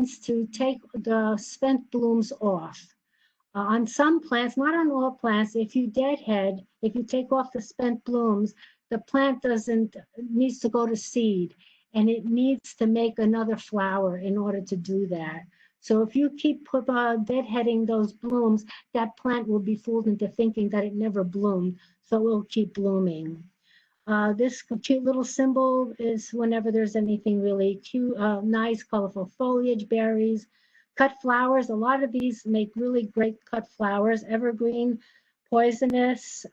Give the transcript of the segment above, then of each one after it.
means to take the spent blooms off. On some plants, not on all plants, if you deadhead, if you take off the spent blooms, the plant needs to go to seed, and it needs to make another flower in order to do that. So if you keep deadheading those blooms, that plant will be fooled into thinking that it never bloomed, so it will keep blooming. This cute little symbol is whenever there's anything really cute, nice, colorful foliage, berries, cut flowers. A lot of these make really great cut flowers, evergreen, poisonous,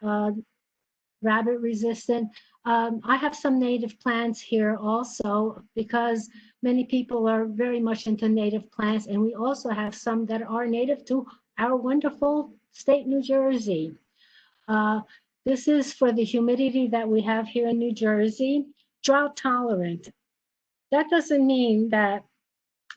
rabbit resistant. I have some native plants here also because many people are very much into native plants, and we also have some that are native to our wonderful state, New Jersey. This is for the humidity that we have here in New Jersey. Drought tolerant. That doesn't mean that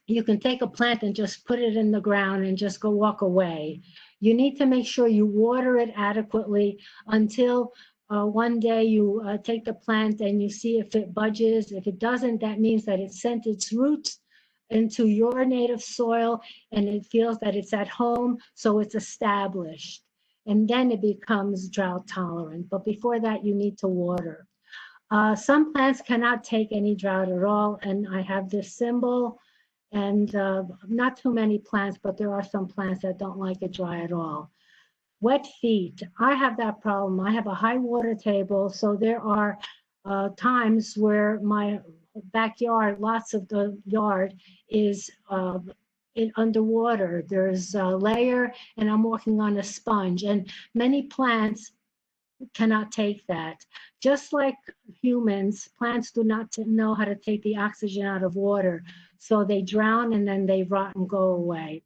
you can take a plant and just put it in the ground and just go walk away. You need to make sure you water it adequately until one day you take the plant and you see if it budges. If it doesn't, that means that it sent its roots into your native soil and it feels that it's at home, so it's established. And then it becomes drought tolerant. But before that, you need to water. Some plants cannot take any drought at all, and I have this symbol, and not too many plants, but there are some plants that don't like it dry at all. Wet feet, I have that problem. I have a high water table, so there are times where my backyard, lots of the yard is underwater. There's a layer, and I'm walking on a sponge, and many plants cannot take that. Just like humans, plants do not know how to take the oxygen out of water, so they drown and then they rot and go away.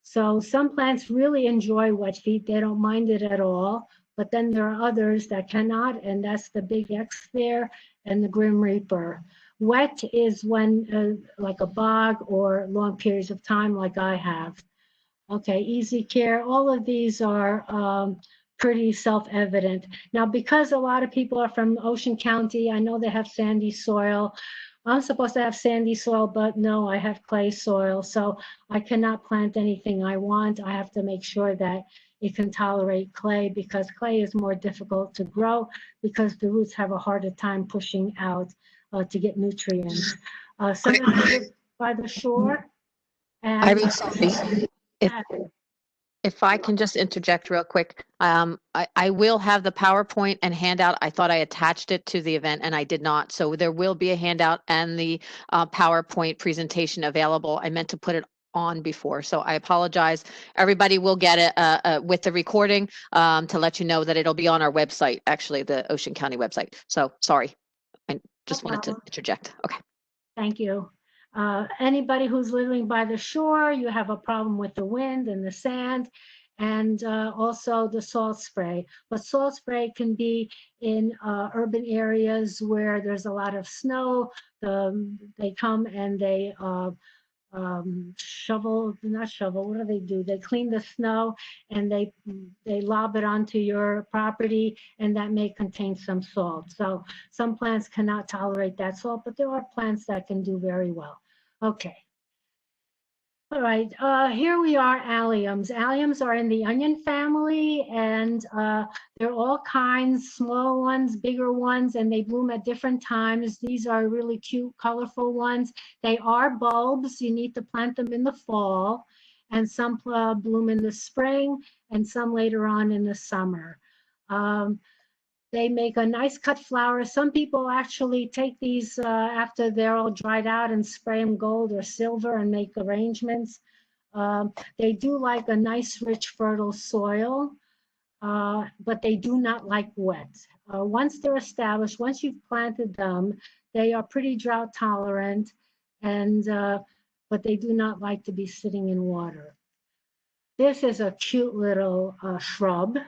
So some plants really enjoy wet feet. They don't mind it at all, but then there are others that cannot, and that's the big X there and the Grim Reaper. Wet is when like a bog or long periods of time like I have. Okay, easy care. All of these are pretty self-evident. Now, because a lot of people are from Ocean County, I know they have sandy soil. I'm supposed to have sandy soil, but no, I have clay soil. So I cannot plant anything I want. I have to make sure that it can tolerate clay because clay is more difficult to grow because the roots have a harder time pushing out to get nutrients. Some of them by the shore. And if I can just interject real quick, I will have the PowerPoint and handout. I thought I attached it to the event and I did not. So there will be a handout and the PowerPoint presentation available. I meant to put it on before, so I apologize. Everybody will get it with the recording to let you know that it'll be on our website, actually the Ocean County website. So sorry, I just wanted to interject. Okay. Thank you. Anybody who's living by the shore, you have a problem with the wind and the sand, and also the salt spray. But salt spray can be in urban areas where there's a lot of snow. They come and they not shovel, what do? They clean the snow and they lob it onto your property, and that may contain some salt. So some plants cannot tolerate that salt, but there are plants that can do very well. Okay. All right, here we are, alliums. Alliums are in the onion family, and they're all kinds, small ones, bigger ones, and they bloom at different times. These are really cute, colorful ones. They are bulbs. You need to plant them in the fall, and some bloom in the spring, and some later on in the summer. They make a nice cut flower. Some people actually take these after they're all dried out and spray them gold or silver and make arrangements. They do like a nice, rich, fertile soil, but they do not like wet. Once they're established, once you've planted them, they are pretty drought tolerant, and but they do not like to be sitting in water. This is a cute little shrub.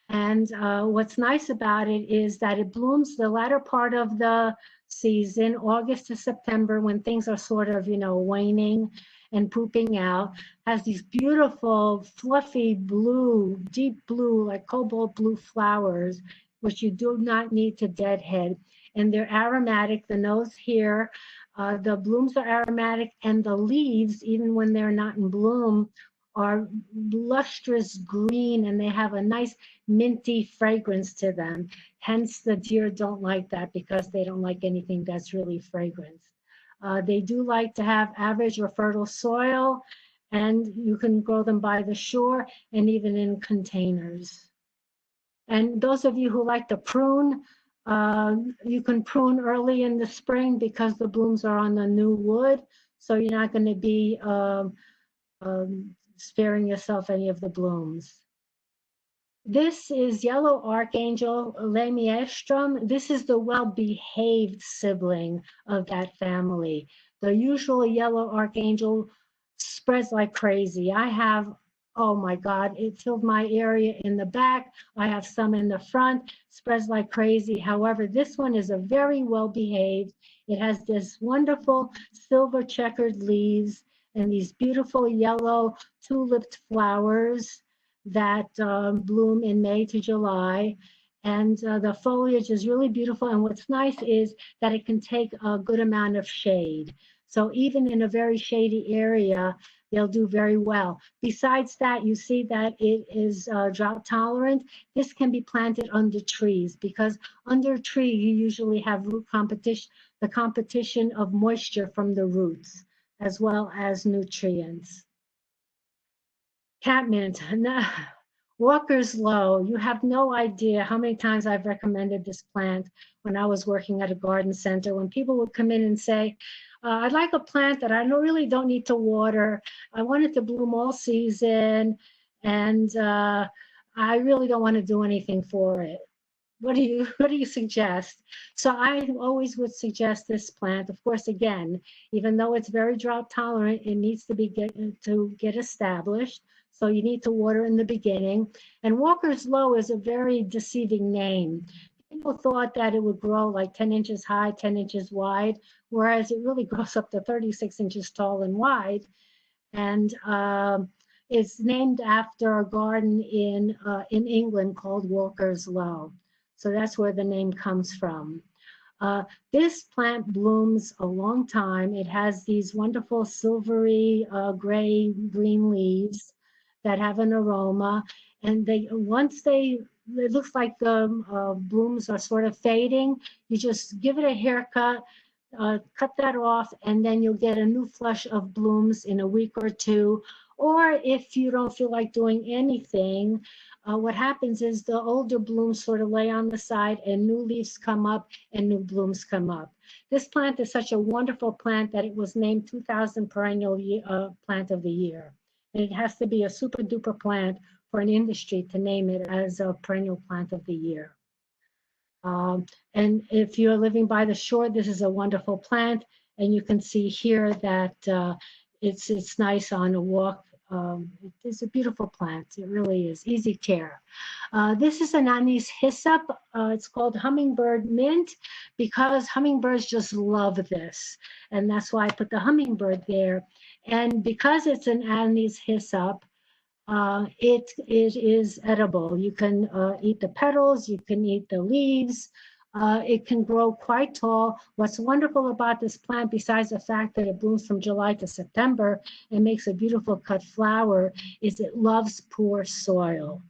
And what's nice about it is that it blooms the latter part of the season, August to September, when things are sort of, waning and pooping out, has these beautiful, fluffy blue, deep blue, like cobalt blue flowers, which you do not need to deadhead. And they're aromatic. The nose here The blooms are aromatic, and the leaves, even when they're not in bloom, are lustrous green, and they have a nice minty fragrance to them. Hence, the deer don't like that because they don't like anything that's really fragrant. They do like to have average or fertile soil, and you can grow them by the shore and even in containers. And those of you who like to prune, you can prune early in the spring because the blooms are on the new wood. So you're not going to be sparing yourself any of the blooms. This is yellow archangel Lamiestrum. This is the well-behaved sibling of that family. The usual yellow archangel spreads like crazy. I have, oh my God, it filled my area in the back. I have some in the front, spreads like crazy. However, this one is a very well-behaved. It has this wonderful silver checkered leaves and these beautiful yellow tuliped flowers that bloom in May to July. And the foliage is really beautiful. And what's nice is that it can take a good amount of shade. So even in a very shady area, they'll do very well. Besides that, you see that it is drought tolerant. This can be planted under trees because under a tree, you usually have root competition, the competition of moisture from the roots, as well as nutrients. Catmint, Walker's Low. You have no idea how many times I've recommended this plant when I was working at a garden center. When people would come in and say, I'd like a plant that I really don't need to water. I want it to bloom all season, and I really don't want to do anything for it. What do you suggest? So I always would suggest this plant. Of course, again, even though it's very drought tolerant, it needs to get established. So you need to water in the beginning. And Walker's Low is a very deceiving name. People thought that it would grow like 10 inches high, 10 inches wide, whereas it really grows up to 36 inches tall and wide. And it's named after a garden in England called Walker's Low. So that's where the name comes from. This plant blooms a long time. It has these wonderful silvery gray green leaves that have an aroma, and it looks like the blooms are sort of fading. You just give it a haircut, cut that off, and then you'll get a new flush of blooms in a week or two. Or if you don't feel like doing anything, what happens is the older blooms sort of lay on the side and new leaves come up and new blooms come up. This plant is such a wonderful plant that it was named 2000 Perennial Plant of the Year. And it has to be a super duper plant for an industry to name it as a perennial plant of the year. And if you're living by the shore, this is a wonderful plant. And you can see here that it's nice on a walk. It's a beautiful plant. It really is. Easy care. This is an anise hyssop. It's called hummingbird mint because hummingbirds just love this. And that's why I put the hummingbird there. And because it's an anise hyssop, it is edible. You can eat the petals, you can eat the leaves. It can grow quite tall. What's wonderful about this plant, besides the fact that it blooms from July to September and makes a beautiful cut flower, is it loves poor soil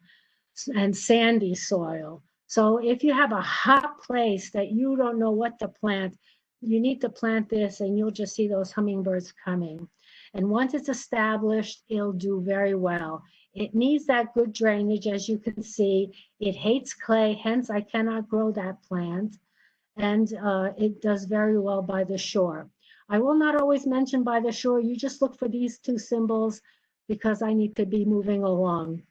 and sandy soil. So if you have a hot place that you don't know what to plant, you need to plant this and you'll just see those hummingbirds coming. And once it's established, it'll do very well. It needs that good drainage, as you can see. It hates clay, hence I cannot grow that plant. And it does very well by the shore. I will not always mention by the shore. You just look for these two symbols because I need to be moving along.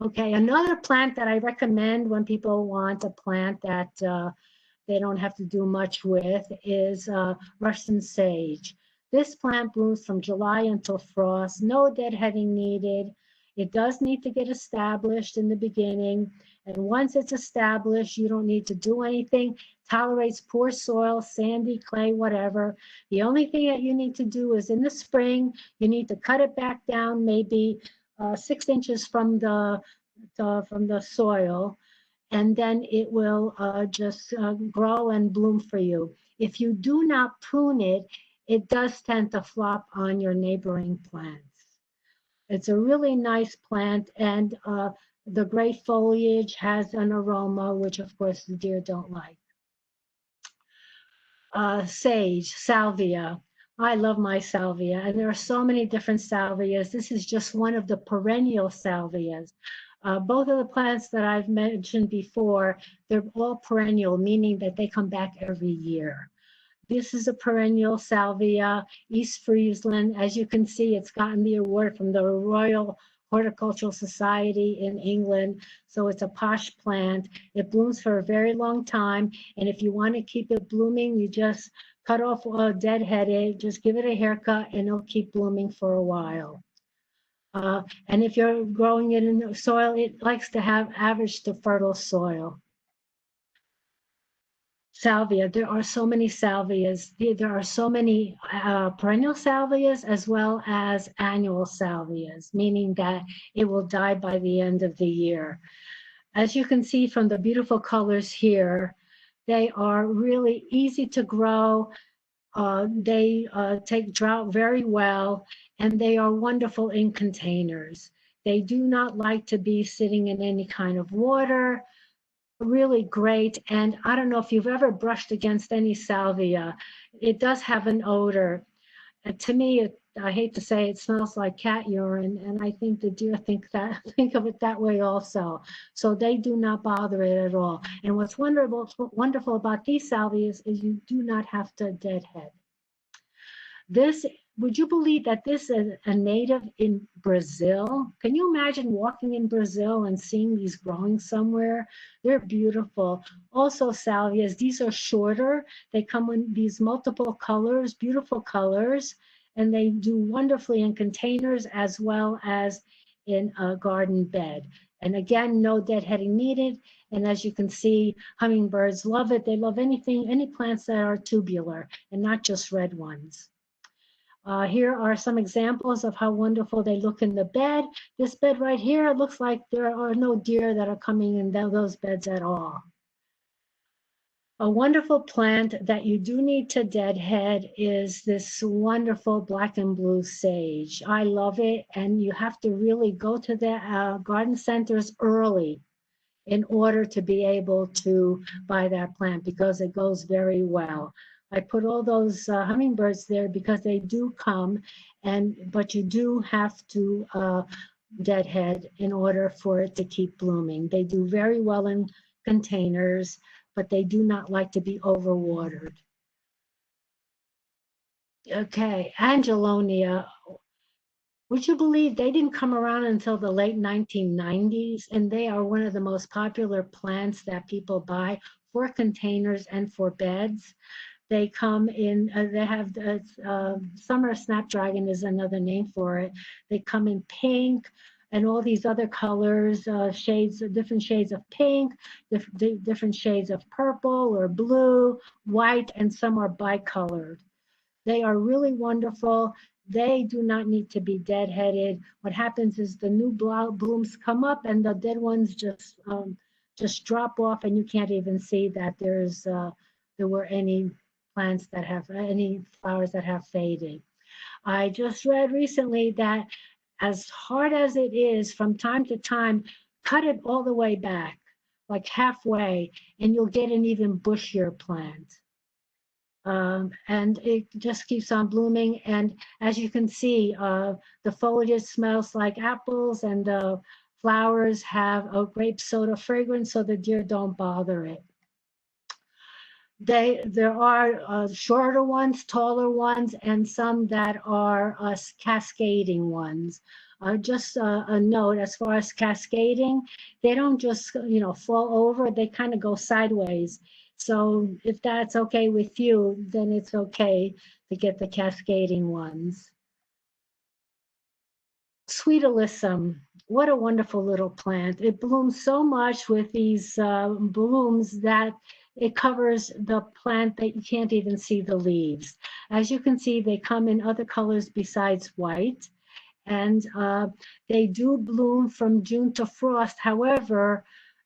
Okay, another plant that I recommend when people want a plant that they don't have to do much with is Russian sage. This plant blooms from July until frost, no deadheading needed. It does need to get established in the beginning. And once it's established, you don't need to do anything. Tolerates poor soil, sandy, clay, whatever. The only thing that you need to do is in the spring, you need to cut it back down maybe 6 inches from the soil, and then it will just grow and bloom for you. If you do not prune it, it does tend to flop on your neighboring plants. It's a really nice plant, and the great foliage has an aroma, which of course the deer don't like. Sage, salvia. I love my salvia, and there are so many different salvias. This is just one of the perennial salvias. Both of the plants that I've mentioned before, they're all perennial, meaning that they come back every year. This is a perennial salvia, East Friesland. As you can see, it's gotten the award from the Royal Horticultural Society in England. So it's a posh plant. It blooms for a very long time. And if you want to keep it blooming, you just cut off deadheaded, just give it a haircut, and it'll keep blooming for a while. And if you're growing it in the soil, it likes to have average to fertile soil. Salvia, there are so many salvias. There are so many perennial salvias as well as annual salvias, meaning that it will die by the end of the year. As you can see from the beautiful colors here, they are really easy to grow. They take drought very well, and they are wonderful in containers. They do not like to be sitting in any kind of water. Really great. And I don't know if you've ever brushed against any salvia. It does have an odor. And to me, I hate to say it smells like cat urine, and I think the deer think of it that way also. So they do not bother it at all. And what's wonderful about these salvias is you do not have to deadhead. This, would you believe that this is a native in Brazil? Can you imagine walking in Brazil and seeing these growing somewhere? They're beautiful. Also salvias, these are shorter. They come in these multiple colors, beautiful colors, and they do wonderfully in containers as well as in a garden bed. And again, no deadheading needed. And as you can see, hummingbirds love it. They love anything, any plants that are tubular and not just red ones. Here are some examples of how wonderful they look in the bed. This bed right here, it looks like there are no deer that are coming in those beds at all. A wonderful plant that you do need to deadhead is this wonderful black and blue sage. I love it, and you have to really go to the garden centers early in order to be able to buy that plant because it goes very well. I put all those hummingbirds there because they do come, but you do have to deadhead in order for it to keep blooming. They do very well in containers, but they do not like to be overwatered. Okay, Angelonia. Would you believe they didn't come around until the late 1990s, and they are one of the most popular plants that people buy for containers and for beds. They come in, they have, summer snapdragon is another name for it. They come in pink and all these other colors, different shades of pink, different shades of purple or blue, white, and some are bicolored. They are really wonderful. They do not need to be deadheaded. What happens is the new blooms come up and the dead ones just drop off, and you can't even see that there were any plants that have any flowers that have faded. I just read recently that as hard as it is, from time to time, cut it all the way back, like halfway, and you'll get an even bushier plant. And it just keeps on blooming. And as you can see, the foliage smells like apples, and the flowers have a grape soda fragrance, so the deer don't bother it. There are shorter ones, taller ones, and some that are cascading ones. Just a note, as far as cascading, they don't just fall over, they kind of go sideways. So if that's okay with you, then it's okay to get the cascading ones. Sweet alyssum, what a wonderful little plant. It blooms so much with these blooms that it covers the plant that you can't even see the leaves. As you can see, they come in other colors besides white, and they do bloom from June to frost. However,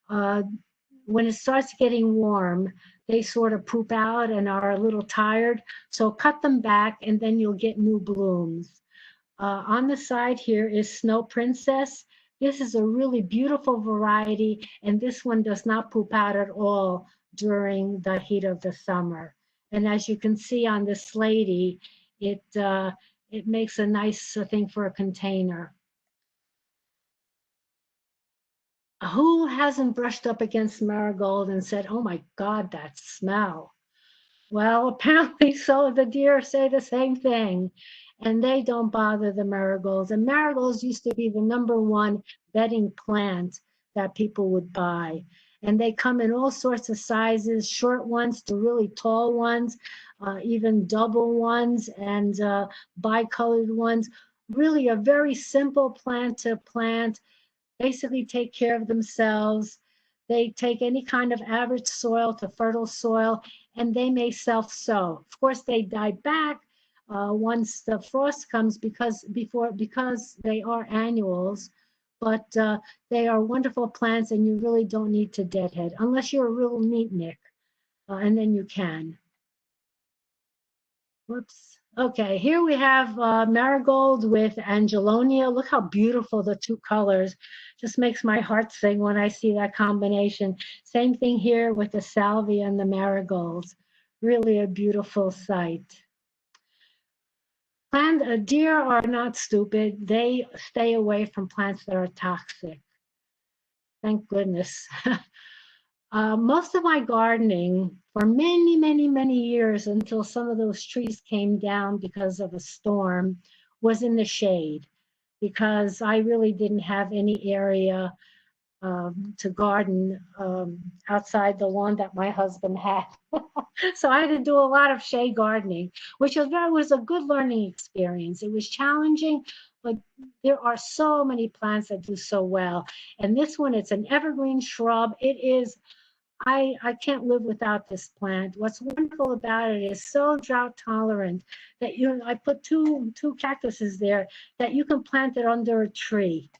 when it starts getting warm, they sort of poop out and are a little tired. So cut them back and then you'll get new blooms. On the side here is Snow Princess. This is a really beautiful variety, and this one does not poop out at all during the heat of the summer. And as you can see on this lady, it makes a nice thing for a container. Who hasn't brushed up against marigold and said, "Oh my God, that smell"? Well, apparently so the deer say the same thing, and they don't bother the marigolds. And marigolds used to be the #1 bedding plant that people would buy. And they come in all sorts of sizes, short ones to really tall ones, even double ones and bicolored ones. Really a very simple plant to plant, basically take care of themselves. They take any kind of average soil to fertile soil, and they may self-sow. Of course, they die back once the frost comes because they are annuals, but they are wonderful plants, and you really don't need to deadhead unless you're a real neatnik, and then you can. Whoops. Okay, here we have marigold with angelonia. Look how beautiful the two colors. Just makes my heart sing when I see that combination. Same thing here with the salvia and the marigolds. Really a beautiful sight. Deer are not stupid. They stay away from plants that are toxic. Thank goodness. Most of my gardening for many, many, many years until some of those trees came down because of a storm was in the shade because I really didn't have any area to garden outside the lawn that my husband had. So I had to do a lot of shade gardening, which was a good learning experience. It was challenging, but there are so many plants that do so well. And this one, it's an evergreen shrub. It is I can't live without this plant. What's wonderful about it is so drought tolerant that I put two cactuses there that you can plant it under a tree,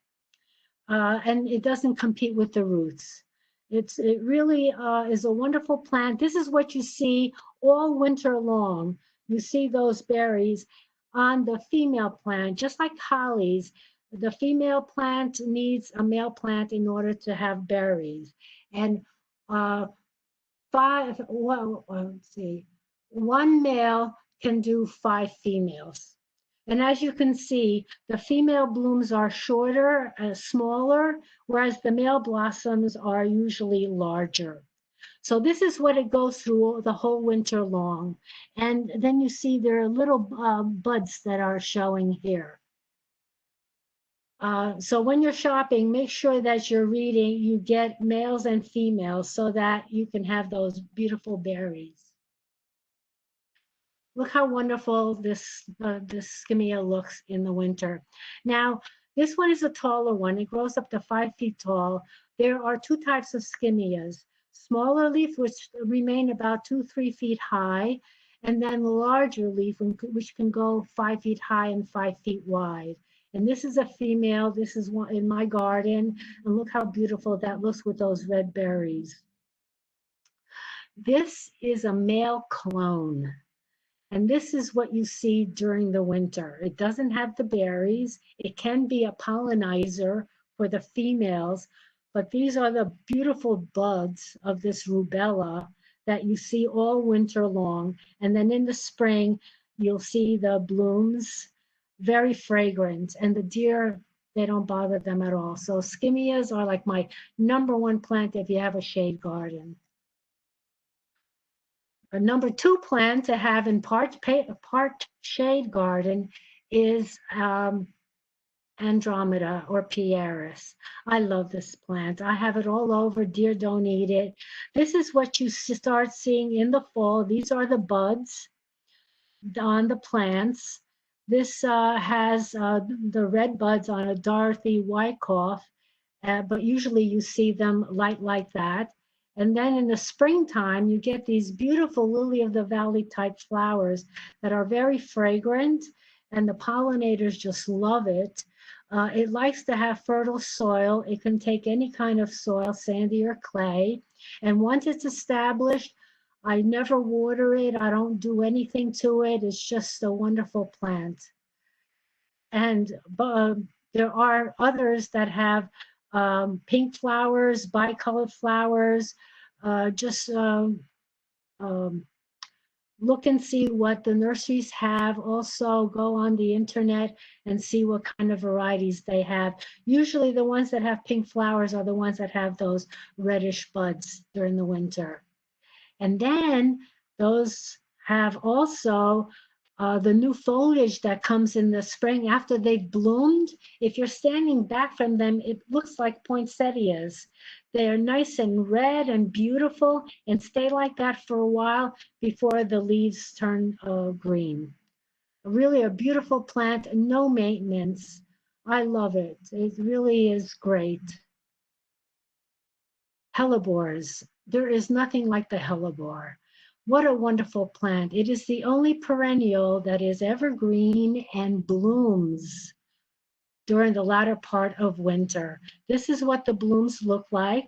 and it doesn't compete with the roots. It really is a wonderful plant. This is what you see all winter long. You see those berries on the female plant, just like hollies. The female plant needs a male plant in order to have berries. And let's see, one male can do 5 females. And as you can see, the female blooms are shorter, smaller, whereas the male blossoms are usually larger. So this is what it goes through the whole winter long. And then you see there are little buds that are showing here. So when you're shopping, make sure that you get males and females so that you can have those beautiful berries. Look how wonderful this skimia looks in the winter. Now, this one is a taller one. It grows up to 5 feet tall. There are 2 types of skimias. Smaller leaf, which remain about 2-3 feet high, and then the larger leaf, which can go 5 feet high and 5 feet wide. And this is a female. This is one in my garden. And look how beautiful that looks with those red berries. This is a male clone. And this is what you see during the winter. It doesn't have the berries. It can be a pollinizer for the females, but these are the beautiful buds of this rubella that you see all winter long. And then in the spring, you'll see the blooms, very fragrant. And the deer, they don't bother them at all. So skimias are like my #1 plant if you have a shade garden. A #2 plant to have in part shade garden is Andromeda or Pieris. I love this plant. I have it all over. Deer don't eat it. This is what you start seeing in the fall. These are the buds on the plants. This has the red buds on a Dorothy Wyckoff, but usually you see them light like that. And then in the springtime, you get these beautiful lily of the valley type flowers that are very fragrant, and the pollinators just love it. It likes to have fertile soil. It can take any kind of soil, sandy or clay. And once it's established, I never water it. I don't do anything to it. It's just a wonderful plant. And there are others that have pink flowers, bicolored flowers. Just um, look and see what the nurseries have. Also, go on the internet and see what kind of varieties they have. Usually, the ones that have pink flowers are the ones that have those reddish buds during the winter. And then those have also the new foliage that comes in the spring after they've bloomed. If you're standing back from them, it looks like poinsettias. They're nice and red and beautiful and stay like that for a while before the leaves turn green. Really a beautiful plant, no maintenance. I love it. It really is great. Hellebores. There is nothing like the hellebore. What a wonderful plant. It is the only perennial that is evergreen and blooms during the latter part of winter. This is what the blooms look like.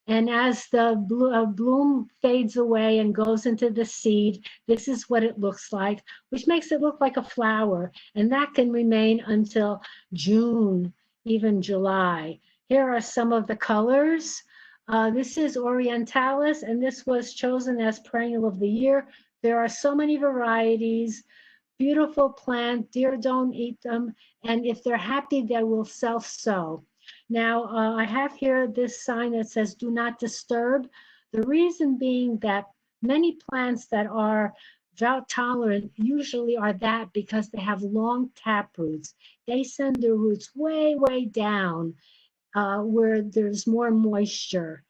And as the bloom fades away and goes into the seed, this is what it looks like, which makes it look like a flower. And that can remain until June, even July. Here are some of the colors. This is Orientalis, and this was chosen as perennial of the year. There are so many varieties. Beautiful plant, deer don't eat them, and if they're happy, they will self-sow. Now, I have here this sign that says do not disturb. The reason being that many plants that are drought tolerant usually are that because they have long tap roots. They send their roots way, way down where there's more moisture.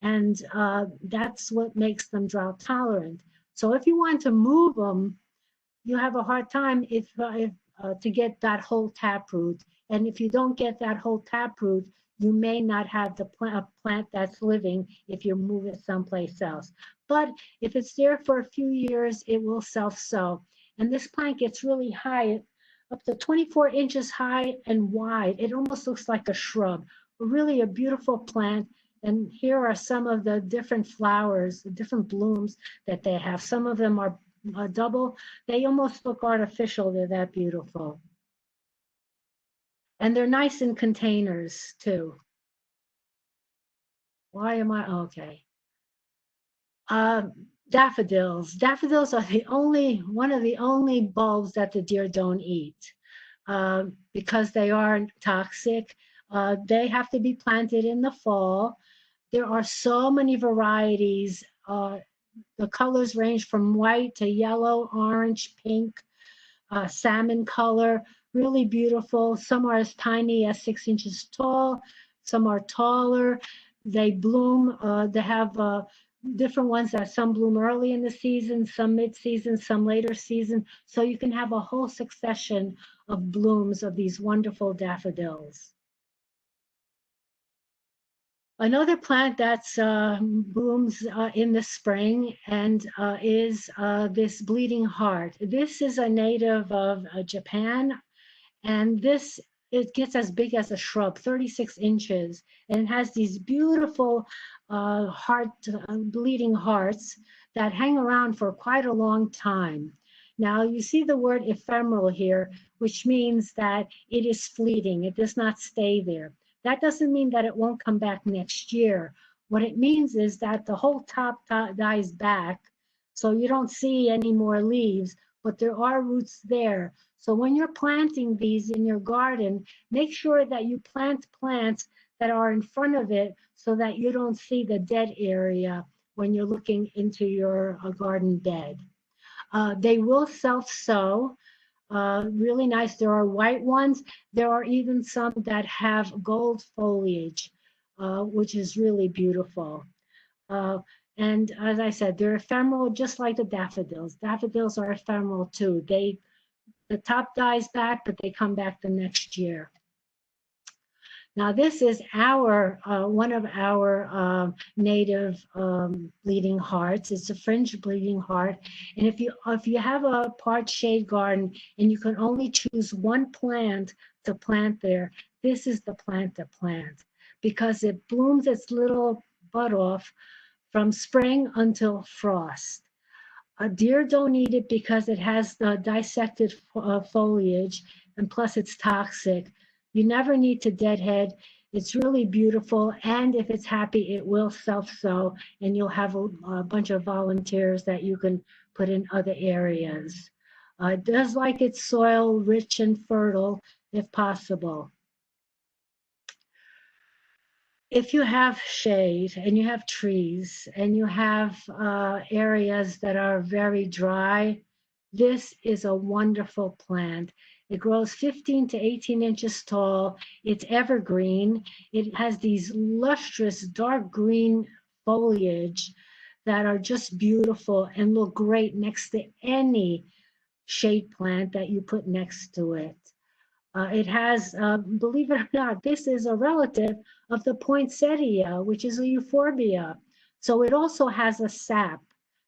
And that's what makes them drought tolerant. So if you want to move them, you have a hard time if to get that whole taproot. And if you don't get that whole taproot, you may not have the plant that's living if you move it someplace else. But if it's there for a few years, it will self-sow. And this plant gets really high, up to 24 inches high and wide. It almost looks like a shrub. Really a beautiful plant. And here are some of the different flowers, the different blooms that they have. Some of them are double. They almost look artificial. They're that beautiful. And they're nice in containers too. Why am I okay? Daffodils. Daffodils are one of the only bulbs that the deer don't eat because they are toxic. They have to be planted in the fall. There are so many varieties. The colors range from white to yellow, orange, pink, salmon color, really beautiful. Some are as tiny as 6 inches tall. Some are taller. They bloom. They have different ones that some bloom early in the season, some mid-season, some later season. So you can have a whole succession of blooms of these wonderful daffodils. Another plant that blooms in the spring and is this bleeding heart. This is a native of Japan, and it gets as big as a shrub, 36 inches, and it has these beautiful bleeding hearts that hang around for quite a long time. Now you see the word ephemeral here, which means that it is fleeting. It does not stay there. That doesn't mean that it won't come back next year. What it means is that the whole top dies back, so you don't see any more leaves, but there are roots there. So when you're planting these in your garden, make sure that you plant plants that are in front of it so that you don't see the dead area when you're looking into your garden bed. They will self-sow. Really nice. There are white ones. There are even some that have gold foliage, which is really beautiful. And as I said, they're ephemeral, just like the daffodils. Daffodils are ephemeral too. The top dies back, but they come back the next year. Now this is one of our native bleeding hearts. It's a fringe bleeding heart. And if you have a part shade garden and you can only choose one plant to plant there, this is the plant to plant because it blooms its little bud off from spring until frost. Deer don't eat it because it has the dissected foliage, and plus it's toxic. You never need to deadhead. It's really beautiful, and if it's happy, it will self-sow, and you'll have a bunch of volunteers that you can put in other areas. It does like its soil rich and fertile, if possible. If you have shade and you have trees and you have areas that are very dry, this is a wonderful plant. It grows 15 to 18 inches tall. It's evergreen. It has these lustrous dark green foliage that are just beautiful and look great next to any shade plant that you put next to it. It has, believe it or not, this is a relative of the poinsettia, which is a euphorbia. So it also has a sap,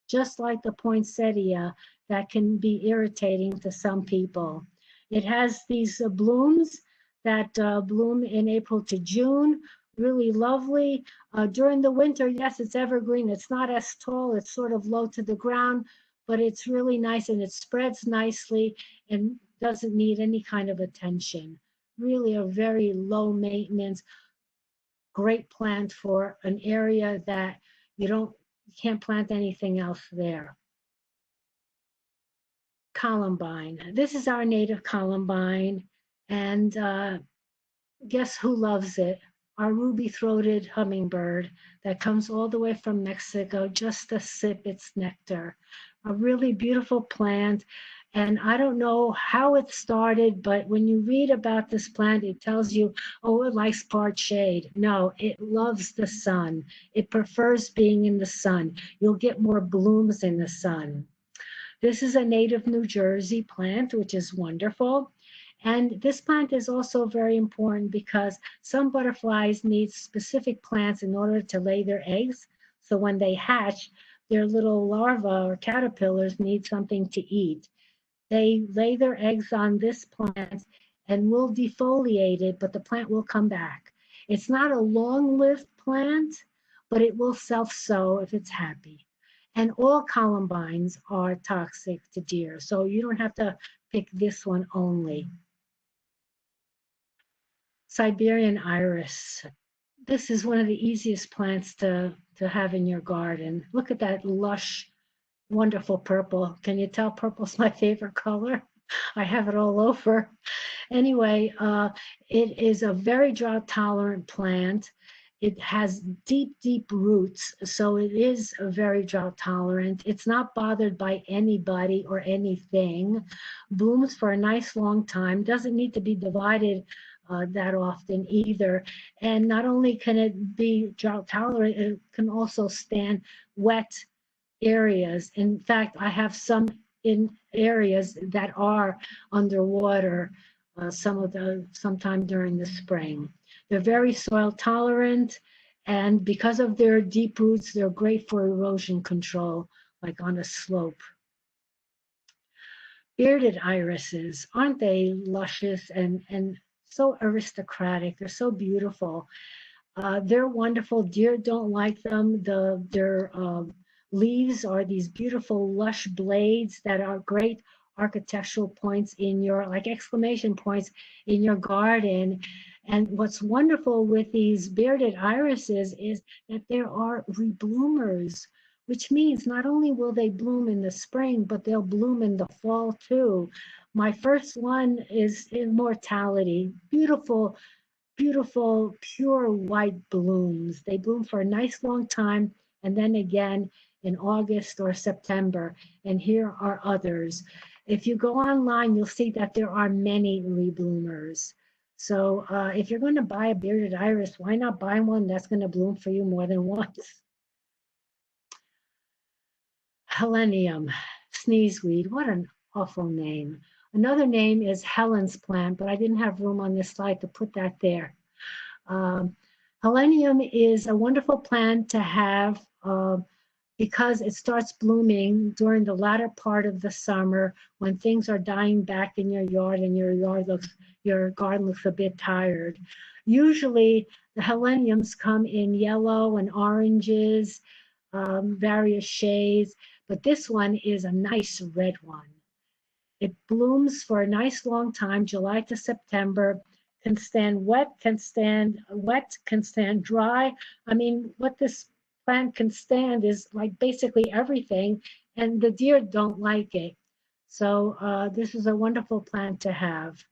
just like the poinsettia, that can be irritating to some people. It has these blooms that bloom in April to June, really lovely. During the winter, yes, it's evergreen. It's not as tall, it's sort of low to the ground, but it's really nice and it spreads nicely and doesn't need any kind of attention. Really a very low maintenance, great plant for an area that you can't plant anything else there. Columbine. This is our native columbine, and guess who loves it? Our ruby-throated hummingbird that comes all the way from Mexico just to sip its nectar. A really beautiful plant. And I don't know how it started, but when you read about this plant, it tells you, oh, it likes part shade. No, it loves the sun. It prefers being in the sun. You'll get more blooms in the sun. This is a native New Jersey plant, which is wonderful. And this plant is also very important because some butterflies need specific plants in order to lay their eggs. So when they hatch, their little larvae or caterpillars need something to eat. They lay their eggs on this plant and will defoliate it, but the plant will come back. It's not a long-lived plant, but it will self-sow if it's happy. And all columbines are toxic to deer, so you don't have to pick this one only. Siberian iris. This is one of the easiest plants to have in your garden. Look at that lush, wonderful purple. Can you tell purple's my favorite color? I have it all over. Anyway, it is a very drought tolerant plant. It has deep, deep roots, so it is very drought tolerant. It's not bothered by anybody or anything. Blooms for a nice long time. Doesn't need to be divided that often either. And not only can it be drought tolerant, it can also stand wet areas. In fact, I have some in areas that are underwater sometime during the spring. They're very soil tolerant, and because of their deep roots, they're great for erosion control, like on a slope. Bearded irises, aren't they luscious and so aristocratic? They're so beautiful. They're wonderful. Deer don't like them. Their leaves are these beautiful lush blades that are great architectural points in your, like exclamation points in your garden. And what's wonderful with these bearded irises is that there are rebloomers, which means not only will they bloom in the spring, but they'll bloom in the fall too. My first one is Immortality. Beautiful, beautiful, pure white blooms. They bloom for a nice long time, and then again in August or September. And here are others. If you go online, you'll see that there are many rebloomers. So if you're going to buy a bearded iris, why not buy one that's going to bloom for you more than once? Helenium, sneezeweed. What an awful name. Another name is Helen's plant, but I didn't have room on this slide to put that there. Helenium is a wonderful plant to have because it starts blooming during the latter part of the summer when things are dying back in your yard and your garden looks a bit tired. Usually the heleniums come in yellow and oranges. various shades, but this one is a nice red one. It blooms for a nice long time, July to September, can stand wet, can stand dry. I mean, what this plant can stand is like basically everything, and the deer don't like it. So this is a wonderful plant to have.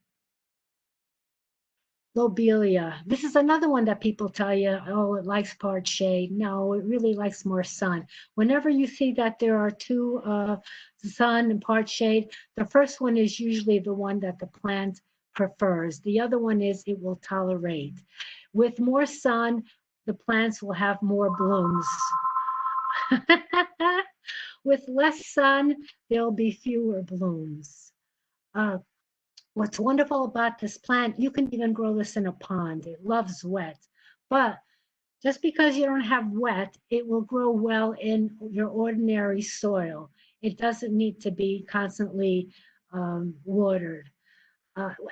Lobelia. This is another one that people tell you, oh, it likes part shade. No, it really likes more sun. Whenever you see that there are two sun and part shade, the first one is usually the one that the plant prefers. The other one is it will tolerate. With more sun, the plants will have more blooms. With less sun, there'll be fewer blooms. What's wonderful about this plant, you can even grow this in a pond. It loves wet. But just because you don't have wet, it will grow well in your ordinary soil. It doesn't need to be constantly watered.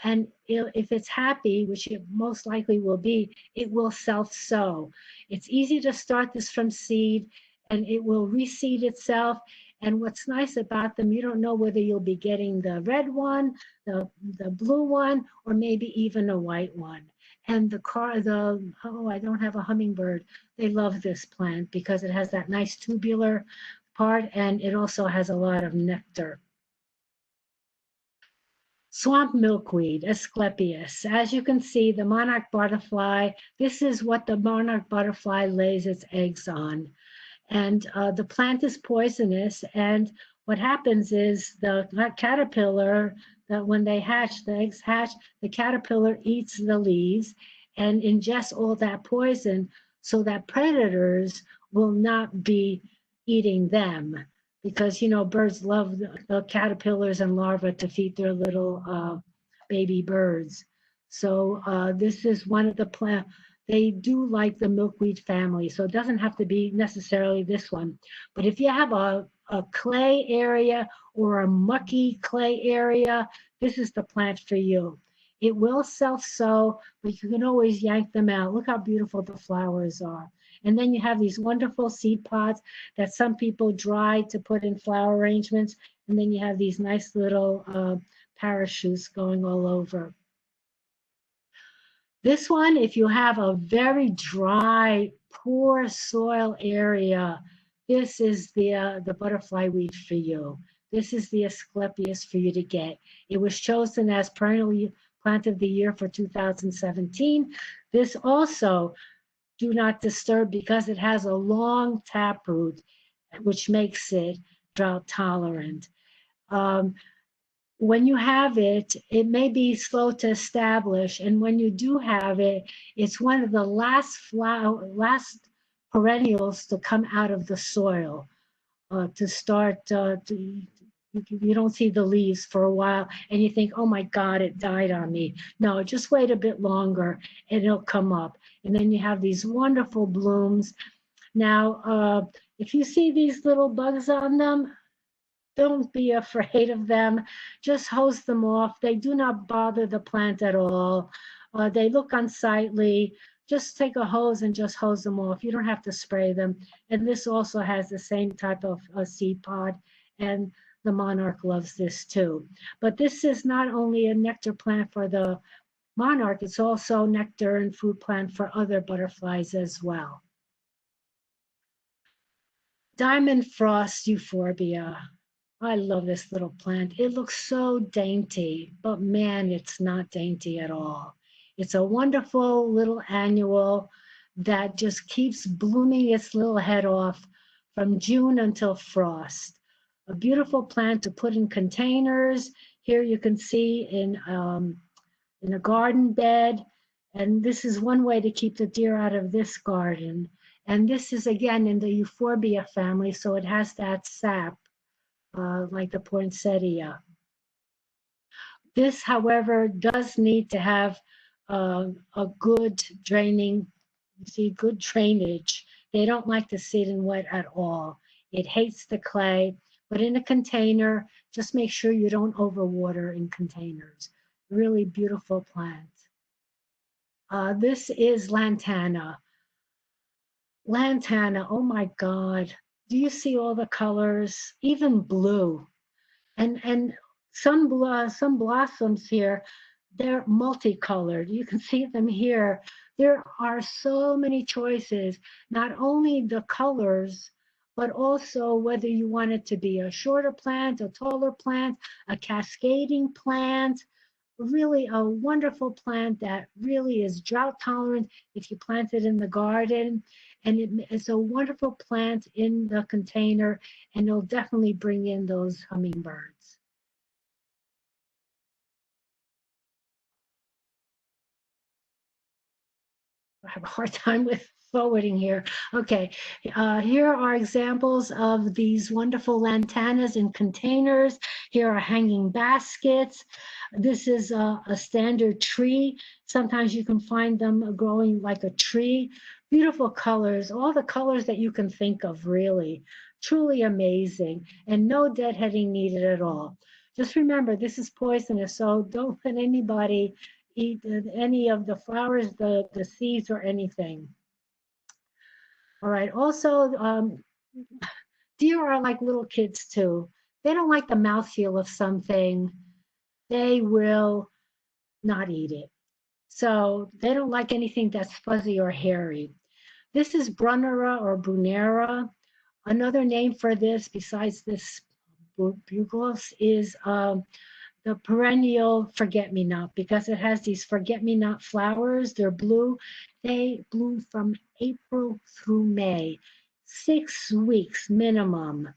And if it's happy, which it most likely will be, it will self-sow. It's easy to start this from seed, and it will reseed itself. And what's nice about them, you don't know whether you'll be getting the red one, the blue one, or maybe even a white one. And I don't have a hummingbird. They love this plant because it has that nice tubular part, and it also has a lot of nectar. Swamp milkweed, Asclepias. As you can see, the monarch butterfly, this is what the monarch butterfly lays its eggs on. And the plant is poisonous. And what happens is the caterpillar, that when they hatch, the eggs hatch, the caterpillar eats the leaves and ingests all that poison so that predators will not be eating them, because birds love the caterpillars and larvae to feed their little baby birds. So this is one of the plant. They do like the milkweed family, so it doesn't have to be necessarily this one. But if you have a clay area or a mucky clay area, this is the plant for you. It will self-sow, but you can always yank them out. Look how beautiful the flowers are. And then you have these wonderful seed pods that some people dry to put in flower arrangements. And then you have these nice little parachutes going all over. This one, if you have a very dry, poor soil area, this is the butterfly weed for you. This is the Asclepias for you to get. It was chosen as perennial plant of the year for 2017. This also, do not disturb, because it has a long taproot, which makes it drought tolerant. When you have it, it may be slow to establish, and when you do have it, it's one of the last perennials to come out of the soil, to start. You don't see the leaves for a while, and you think, "Oh my God, it died on me." No, just wait a bit longer, and it'll come up, and then you have these wonderful blooms. Now, if you see these little bugs on them, don't be afraid of them. Just hose them off. They do not bother the plant at all. They look unsightly. Just take a hose and just hose them off. You don't have to spray them. And this also has the same type of seed pod, and the monarch loves this too. But this is not only a nectar plant for the monarch, it's also nectar and food plant for other butterflies as well. Diamond frost euphorbia. I love this little plant. It looks so dainty, but man, it's not dainty at all. It's a wonderful little annual that just keeps blooming its little head off from June until frost. A beautiful plant to put in containers. Here you can see in a garden bed. And this is one way to keep the deer out of this garden. And this is again in the euphorbia family, so it has that sap. Like the poinsettia. This, however, does need to have a good draining, good drainage. They don't like to sit in wet at all. It hates the clay, but in a container, just make sure you don't overwater in containers. Really beautiful plant. This is lantana. Lantana, oh my God. Do you see all the colors? Even blue. And some blossoms here, they're multicolored. You can see them here. There are so many choices, not only the colors, but also whether you want it to be a shorter plant, a taller plant, a cascading plant, really a wonderful plant that really is drought tolerant if you plant it in the garden. And it's a wonderful plant in the container, and it'll definitely bring in those hummingbirds. I have a hard time with forwarding here. Okay, here are examples of these wonderful lantanas in containers. Here are hanging baskets. This is a standard tree. Sometimes you can find them growing like a tree. Beautiful colors, all the colors that you can think of, really. Truly amazing, and no deadheading needed at all. Just remember, this is poisonous, so don't let anybody eat any of the flowers, the seeds, or anything. All right. Also, deer are like little kids too. They don't like the mouthfeel of something. They will not eat it. So they don't like anything that's fuzzy or hairy. This is Brunnera or Brunera. Another name for this, besides this bugloss, is the perennial forget-me-not, because it has these forget-me-not flowers. They're blue. They bloom from April through May, 6 weeks minimum.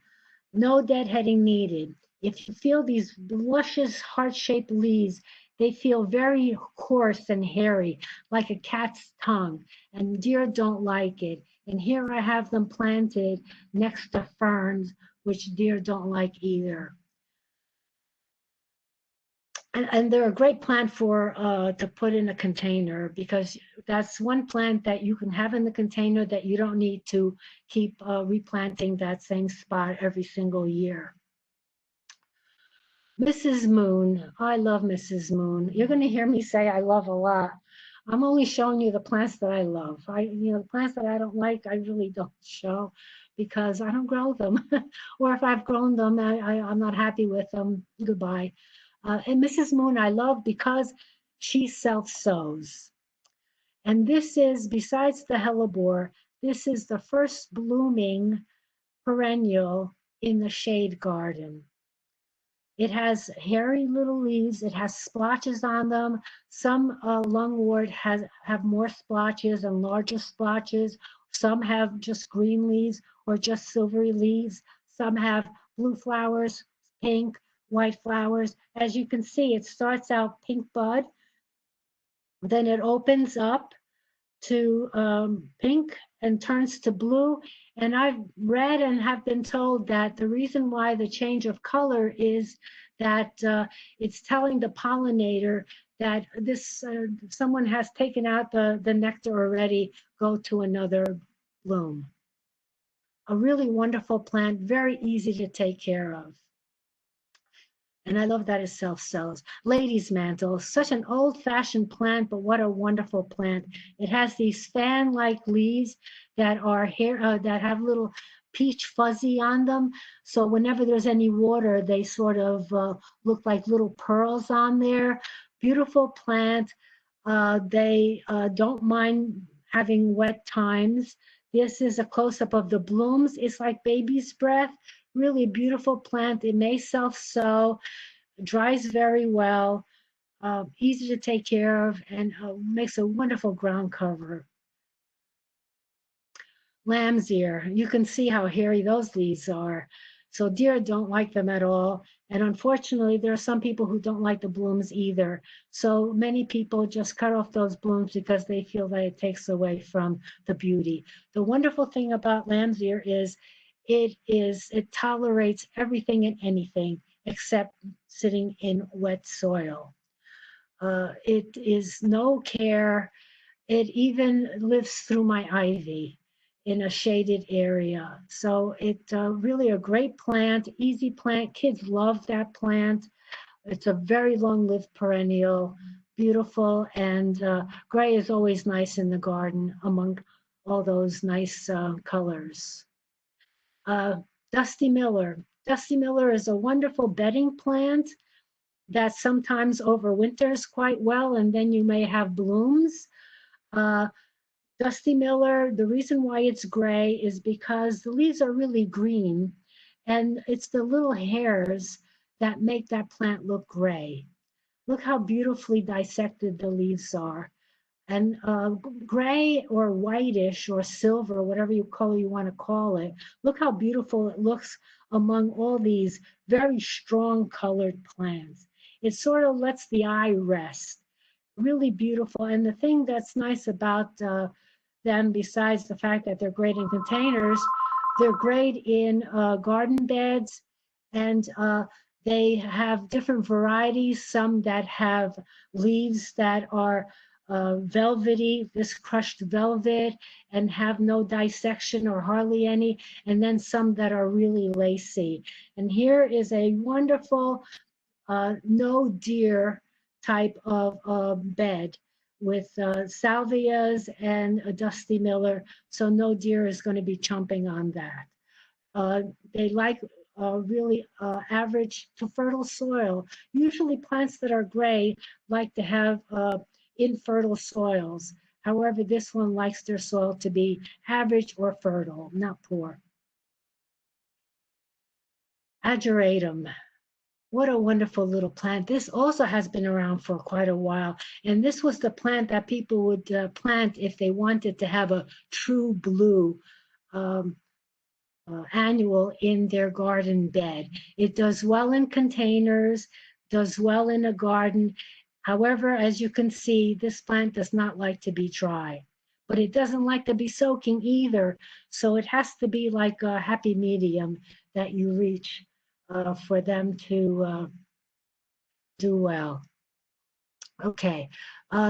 No deadheading needed. If you feel these luscious heart-shaped leaves, they feel very coarse and hairy, like a cat's tongue, and deer don't like it. And here I have them planted next to ferns, which deer don't like either. And they're a great plant for to put in a container, because that's one plant that you can have in the container that you don't need to keep replanting that same spot every single year. Mrs. Moon, I love Mrs. Moon. You're going to hear me say I love a lot. I'm only showing you the plants that I love. The plants that I don't like, I really don't show, because I don't grow them. Or if I've grown them, I'm not happy with them. Goodbye. And Mrs. Moon I love because she self-sows. And this is, besides the hellebore, this is the first blooming perennial in the shade garden. It has hairy little leaves. It has splotches on them. Some lungwort have more splotches and larger splotches. Some have just green leaves or just silvery leaves. Some have blue flowers, pink, white flowers. As you can see, it starts out pink bud, then it opens up to pink and turns to blue. And I've read and have been told that the reason why the change of color is that it's telling the pollinator that this someone has taken out the nectar already, go to another bloom. A really wonderful plant, very easy to take care of. And I love that it self-sows. Lady's mantle, such an old-fashioned plant, but what a wonderful plant. It has these fan-like leaves that are here that have little peach fuzzy on them. So whenever there's any water, they sort of look like little pearls on there. Beautiful plant. They don't mind having wet times. This is a close-up of the blooms. It's like baby's breath. Really beautiful plant. It may self-sow, dries very well, easy to take care of, and makes a wonderful ground cover. Lamb's ear, you can see how hairy those leaves are. So deer don't like them at all. And unfortunately, there are some people who don't like the blooms either. So many people just cut off those blooms because they feel that it takes away from the beauty. The wonderful thing about lamb's ear is it tolerates everything and anything except sitting in wet soil. It is no care. It even lives through my ivy in a shaded area. So it's really a great plant, easy plant. Kids love that plant. It's a very long-lived perennial, beautiful, and gray is always nice in the garden among all those nice colors. Dusty Miller. Dusty Miller is a wonderful bedding plant that sometimes overwinters quite well, and then you may have blooms. Uh, Dusty Miller, the reason why it's gray is because the leaves are really green, and it's the little hairs that make that plant look gray. Look how beautifully dissected the leaves are. And gray or whitish or silver, whatever color you want to call it, look how beautiful it looks among all these very strong colored plants. It sort of lets the eye rest. Really beautiful. And the thing that's nice about them, besides the fact that they're great in containers, they're great in garden beds, and they have different varieties, some that have leaves that are velvety, this crushed velvet, and have no dissection or hardly any, and then some that are really lacy. And here is a wonderful no deer type of bed with salvias and a Dusty Miller, so no deer is going to be chomping on that. They like really average to fertile soil. Usually plants that are gray like to have infertile soils. However, this one likes their soil to be average or fertile, not poor. Ageratum. What a wonderful little plant. This also has been around for quite a while. And this was the plant that people would plant if they wanted to have a true blue annual in their garden bed. It does well in containers, does well in a garden. However, as you can see, this plant does not like to be dry, but it doesn't like to be soaking either. So it has to be like a happy medium that you reach for them to do well. Okay.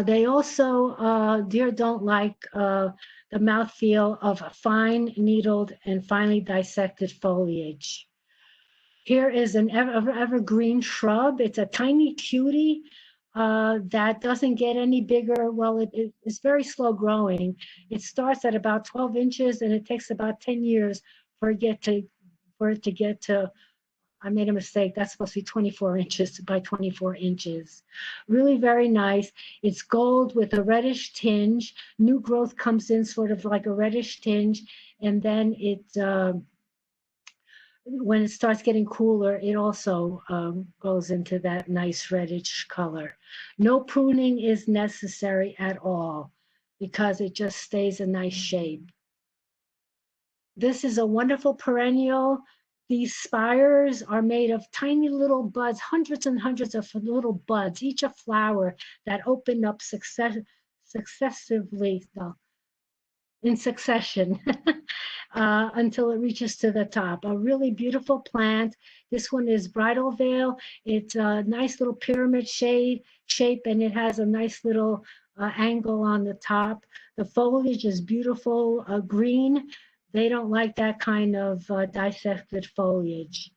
They also, deer don't like the mouthfeel of fine needled and finely dissected foliage. Here is an evergreen shrub. It's a tiny cutie that doesn't get any bigger. Well, it's very slow growing. It starts at about 12 inches and it takes about 10 years for it to get to, I made a mistake. That's supposed to be 24 inches by 24 inches. Really very nice. It's gold with a reddish tinge. New growth comes in sort of like a reddish tinge. And then when it starts getting cooler, it also goes into that nice reddish color. No pruning is necessary at all because it just stays a nice shape. This is a wonderful perennial. These spires are made of tiny little buds, hundreds and hundreds of little buds, each a flower that open up successively, no, in succession until it reaches to the top. A really beautiful plant. This one is bridal veil. It's a nice little pyramid shape, and it has a nice little angle on the top. The foliage is beautiful green. They don't like that kind of dissected foliage.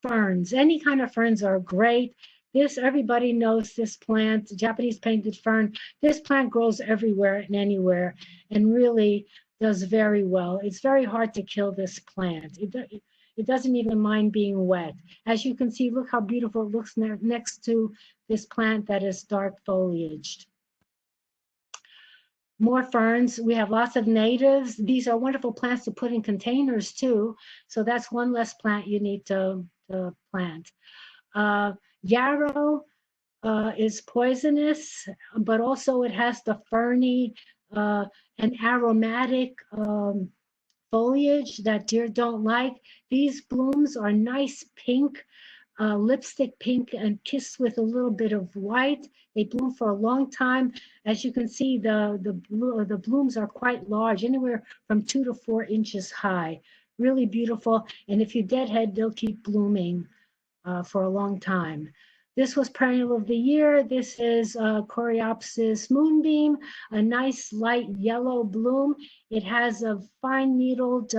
Ferns, any kind of ferns are great. Everybody knows this plant, Japanese painted fern. This plant grows everywhere and anywhere and really does very well. It's very hard to kill this plant. It doesn't even mind being wet. As you can see, look how beautiful it looks next to this plant that is dark foliaged. More ferns. We have lots of natives. These are wonderful plants to put in containers too. So that's one less plant you need to plant. Yarrow is poisonous, but also it has the ferny and aromatic foliage that deer don't like. These blooms are nice pink, lipstick pink and kissed with a little bit of white. They bloom for a long time. As you can see, the blooms are quite large, anywhere from 2 to 4 inches high. Really beautiful. And if you deadhead, they'll keep blooming for a long time. This was perennial of the year. This is Coreopsis moonbeam, a nice light yellow bloom. It has a fine needled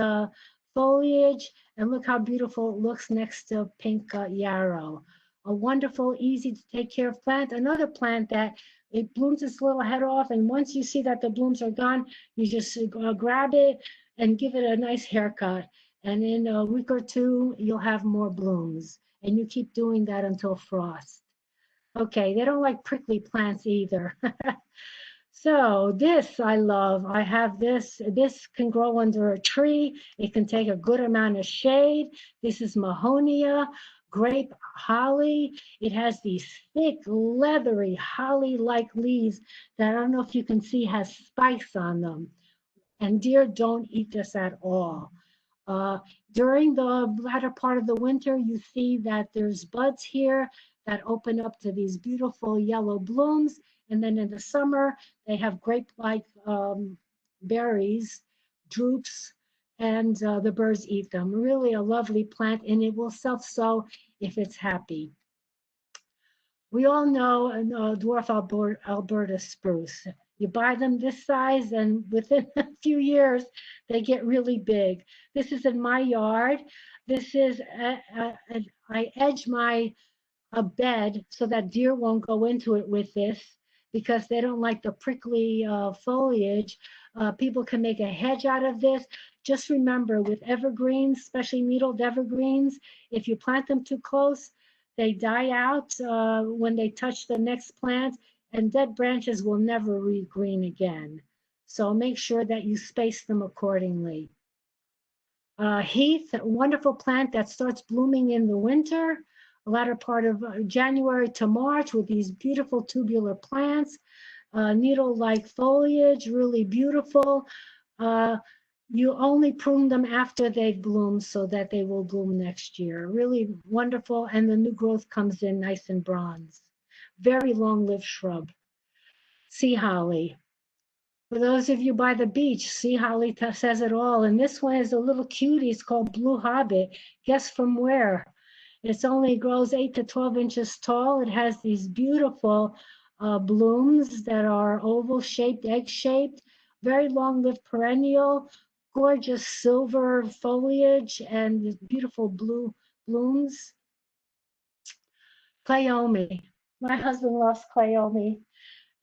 foliage, and look how beautiful it looks next to pink yarrow. a wonderful, easy to take care of plant. Another plant that it blooms its little head off, and once you see that the blooms are gone, you just grab it and give it a nice haircut. And in a week or two, you'll have more blooms. And you keep doing that until frost. Okay, they don't like prickly plants either. So this I love. I have this. This can grow under a tree. It can take a good amount of shade. This is Mahonia, grape holly. It has these thick, leathery, holly-like leaves that I don't know if you can see has spikes on them. And deer don't eat this at all. Uh, During the latter part of the winter, you see that there's buds here that open up to these beautiful yellow blooms. And then in the summer, they have grape-like berries, drupes, and the birds eat them. Really a lovely plant, and it will self-sow if it's happy. We all know dwarf Alberta spruce. You buy them this size, and within a few years, they get really big. This is in my yard. This is, I edge my bed so that deer won't go into it with this because they don't like the prickly foliage. People can make a hedge out of this. Just remember with evergreens, especially needled evergreens, if you plant them too close, they die out when they touch the next plant, and dead branches will never regreen again. So make sure that you space them accordingly. Heath, a wonderful plant that starts blooming in the winter, the latter part of January to March with these beautiful tubular plants, needle-like foliage, really beautiful. You only prune them after they've bloomed so that they will bloom next year. Really wonderful, and the new growth comes in nice and bronze. Very long-lived shrub. Sea holly. For those of you by the beach, sea holly says it all. And this one is a little cutie. It's called Blue Hobbit. Guess from where? It only grows 8 to 12 inches tall. It has these beautiful blooms that are oval-shaped, egg-shaped, very long-lived perennial, gorgeous silver foliage, and beautiful blue blooms. Cleome. My husband loves Cleome.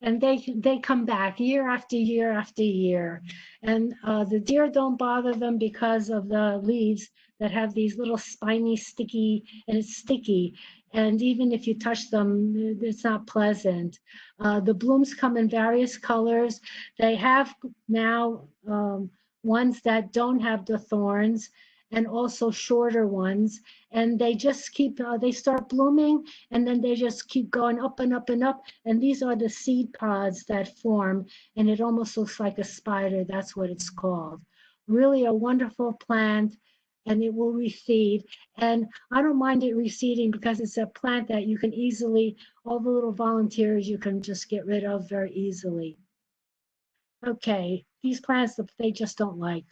And they come back year after year after year. And the deer don't bother them because of the leaves that have these little spiny, sticky, and it's sticky. And even if you touch them, it's not pleasant. The blooms come in various colors. They have now ones that don't have the thorns, and also shorter ones. And they just keep, they start blooming, and then they just keep going up and up and up. And these are the seed pods that form, and it almost looks like a spider. That's what it's called. Really a wonderful plant, and it will reseed. And I don't mind it reseeding because it's a plant that you can easily, all the little volunteers you can just get rid of very easily. Okay, these plants they just don't like.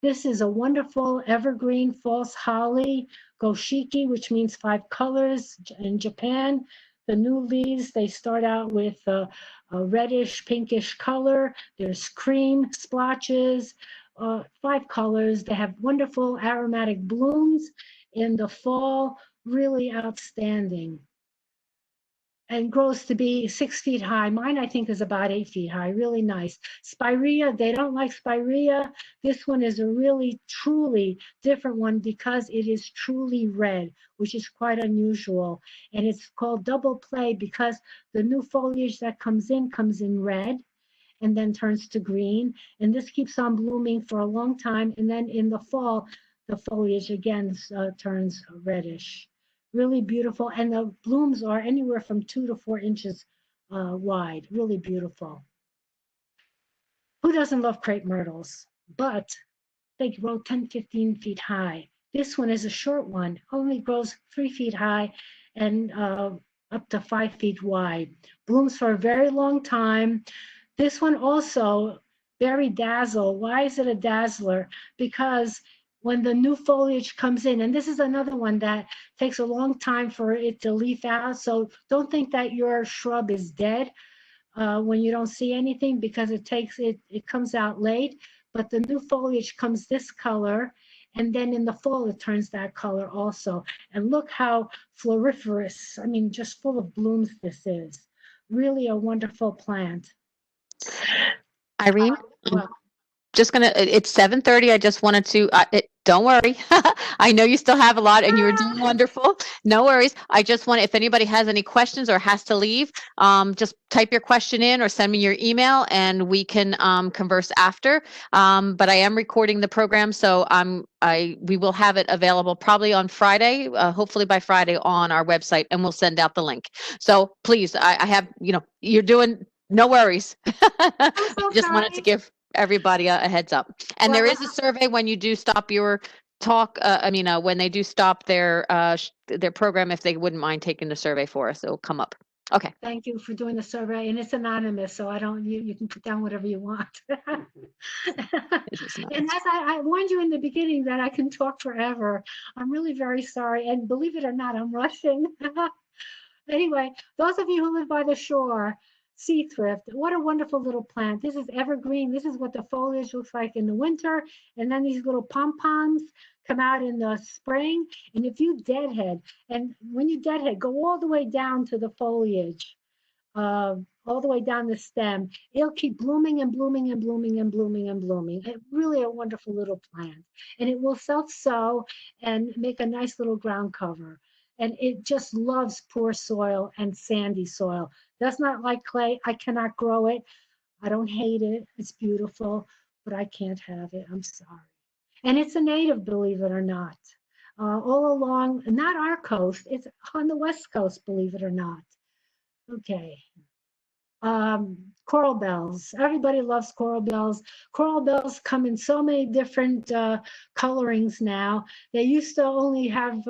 This is a wonderful evergreen false holly, goshiki, which means 5 colors in Japan. The new leaves, they start out with a reddish, pinkish color. There's cream splotches, 5 colors. They have wonderful aromatic blooms in the fall, really outstanding. And grows to be 6 feet high. Mine, I think, is about 8 feet high, really nice. Spirea, they don't like spirea. This one is a really, truly different one because it is truly red, which is quite unusual. And it's called double play because the new foliage that comes in red and then turns to green. And this keeps on blooming for a long time. And then in the fall, the foliage again turns reddish. Really beautiful, and the blooms are anywhere from 2 to 4 inches wide. Really beautiful. Who doesn't love crepe myrtles? But they grow 10, 15 feet high. This one is a short one, only grows 3 feet high and up to 5 feet wide. Blooms for a very long time. This one also very dazzle. Why is it a dazzler? Because when the new foliage comes in, and this is another one that takes a long time for it to leaf out. So don't think that your shrub is dead when you don't see anything because it comes out late. But the new foliage comes this color, And then in the fall, it turns that color also. And look how floriferous, I mean, just full of blooms this is. Really a wonderful plant. Irene, Well, just gonna, it's 7:30. I just wanted to, don't worry. I know you still have a lot and you were doing wonderful. No worries. I just want, if anybody has any questions or has to leave, just type your question in or send me your email and we can converse after. But I am recording the program, so we will have it available probably on Friday, hopefully by Friday on our website, and we'll send out the link. So please, I have, you're doing, no worries. I'm so Just wanted to sorry. give everybody a heads up. And there Well, is a survey when you do stop your talk. When they do stop their program, if they wouldn't mind taking the survey for us, it'll come up. Okay. thank you for doing the survey, and it's anonymous, so I don't, you can put down whatever you want. It is nice. And as I warned you in the beginning that I can talk forever, I'm really very sorry, and believe it or not, I'm rushing. Anyway, those of you who live by the shore, sea thrift, what a wonderful little plant. This is evergreen. This is what the foliage looks like in the winter. And then these little pom-poms come out in the spring. And if you deadhead, and when you deadhead, go all the way down to the foliage, all the way down the stem. It'll keep blooming and blooming and blooming and blooming and blooming. Really a wonderful little plant. And it will self-sow and make a nice little ground cover. And it just loves poor soil and sandy soil. Does not like clay. I cannot grow it. I don't hate it. It's beautiful, but I can't have it. I'm sorry. And it's a native, believe it or not. All along, not our coast, it's on the West Coast, believe it or not. Okay. Coral bells. Everybody loves coral bells. Coral bells come in so many different colorings now. They used to only have,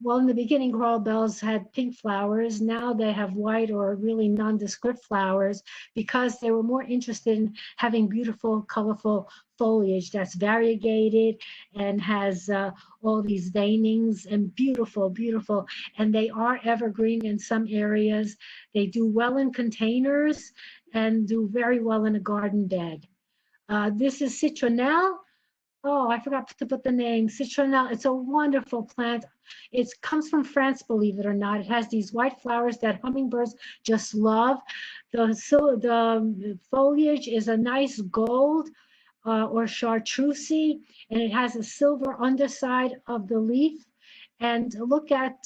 well, in the beginning, coral bells had pink flowers. Now they have white or really nondescript flowers because they were more interested in having beautiful, colorful foliage that's variegated and has all these veinings and beautiful, beautiful. And they are evergreen in some areas. They do well in containers and do very well in a garden bed. This is citronelle. Oh, I forgot to put the name. Citronelle. It's a wonderful plant. It comes from France, believe it or not. It has these white flowers that hummingbirds just love. The foliage is a nice gold or chartreusey, and it has a silver underside of the leaf. And look at,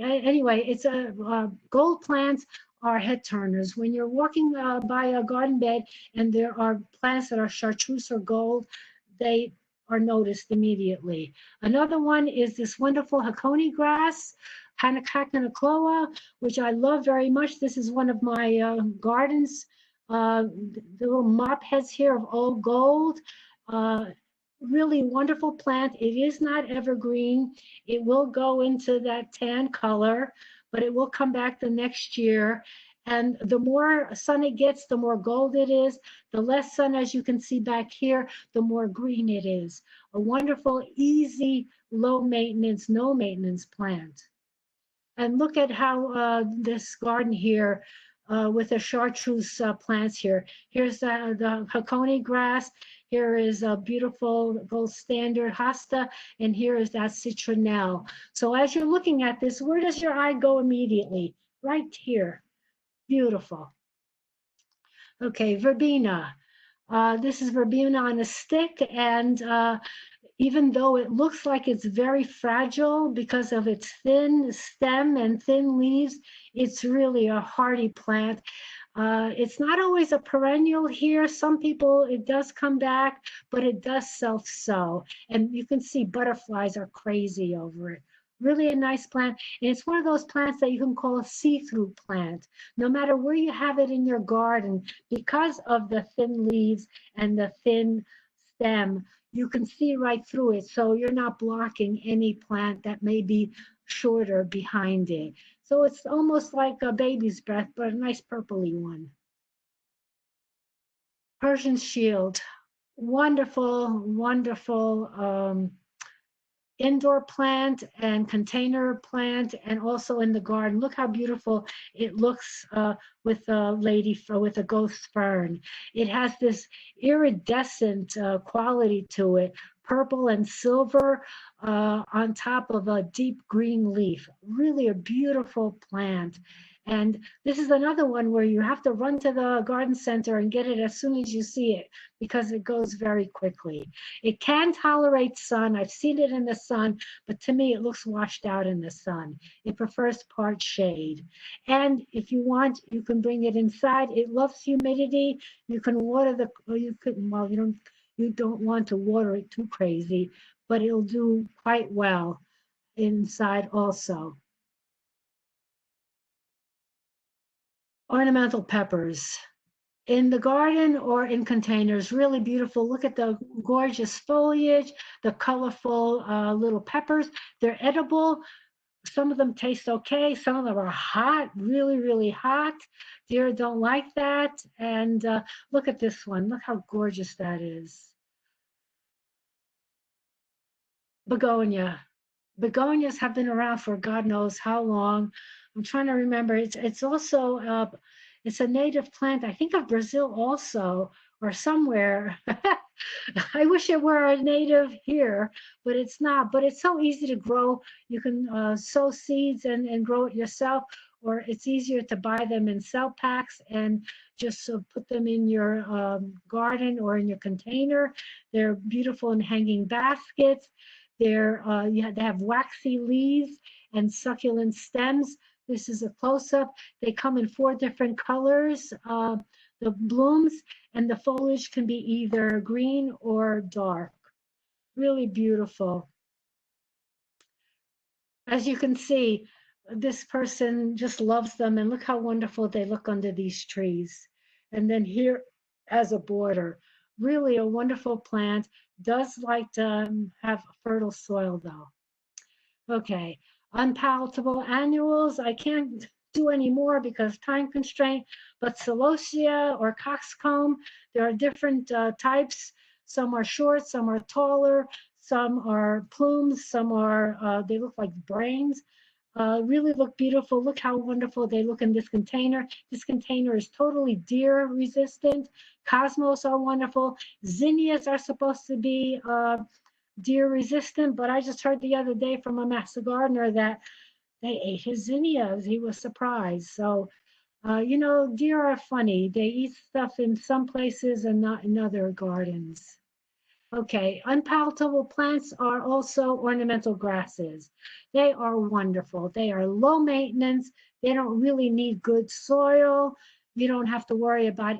anyway, it's a gold plants are head turners. When you're walking by a garden bed and there are plants that are chartreuse or gold, they are noticed immediately. Another one is this wonderful Hakone grass, Hanakaknakloa, which I love very much. This is one of my gardens. The little mop heads here of old gold. Really wonderful plant. It is not evergreen. It will go into that tan color, but it will come back the next year. And the more sun it gets, the more gold it is. The less sun, as you can see back here, the more green it is. A wonderful, easy, low maintenance, no maintenance plant. And look at how this garden here with the chartreuse plants here. Here's the Hakone grass. Here is a beautiful gold standard hosta, and here is that citronelle. So as you're looking at this, where does your eye go immediately? Right here. Beautiful. Okay, verbena. This is verbena on a stick, and even though it looks like it's very fragile because of its thin stem and thin leaves, it's really a hardy plant. It's not always a perennial here. Some people, it does come back, but it does self-sow. And you can see butterflies are crazy over it. Really a nice plant. And it's one of those plants that you can call a see-through plant. No matter where you have it in your garden, because of the thin leaves and the thin stem, you can see right through it. So you're not blocking any plant that may be shorter behind it. So it's almost like a baby's breath, but a nice purpley one. Persian shield, wonderful, wonderful indoor plant and container plant, and also in the garden. Look how beautiful it looks with with a ghost fern. It has this iridescent quality to it, purple and silver on top of a deep green leaf. Really a beautiful plant. And this is another one where you have to run to the garden center and get it as soon as you see it because it goes very quickly. It can tolerate sun. I've seen it in the sun, but to me it looks washed out in the sun. It prefers part shade. And if you want, you can bring it inside. It loves humidity. You can water the, or you couldn't, well, you don't want to water it too crazy, but it'll do quite well inside also. Ornamental peppers in the garden or in containers, really beautiful. Look at the gorgeous foliage, the colorful little peppers. They're edible. Some of them taste okay. Some of them are hot, really, really hot. Deer don't like that. And look at this one. Look how gorgeous that is. Begonia. Begonias have been around for God knows how long. I'm trying to remember. It's also it's a native plant. I think of Brazil also, or somewhere. I wish it were a native here, but it's not. But it's so easy to grow. You can sow seeds and grow it yourself, or it's easier to buy them in cell packs and just put them in your garden or in your container. They're beautiful in hanging baskets. They have waxy leaves and succulent stems. This is a close-up. They come in 4 different colors, the blooms, and the foliage can be either green or dark. Really beautiful. As you can see, this person just loves them, and look how wonderful they look under these trees. And then here as a border, really a wonderful plant. Does like to have fertile soil though. Okay, unpalatable annuals. I can't do any more because time constraint, but celosia or coxcomb, there are different types. Some are short, some are taller, some are plumes, some are, they look like brains. Really look beautiful. Look how wonderful they look in this container. This container is totally deer resistant. Cosmos are wonderful. Zinnias are supposed to be deer resistant, but I just heard the other day from a master gardener that they ate his zinnias. He was surprised. So, deer are funny. They eat stuff in some places and not in other gardens. Okay, unpalatable plants are also ornamental grasses. They are wonderful. They are low maintenance. They don't really need good soil. You don't have to worry about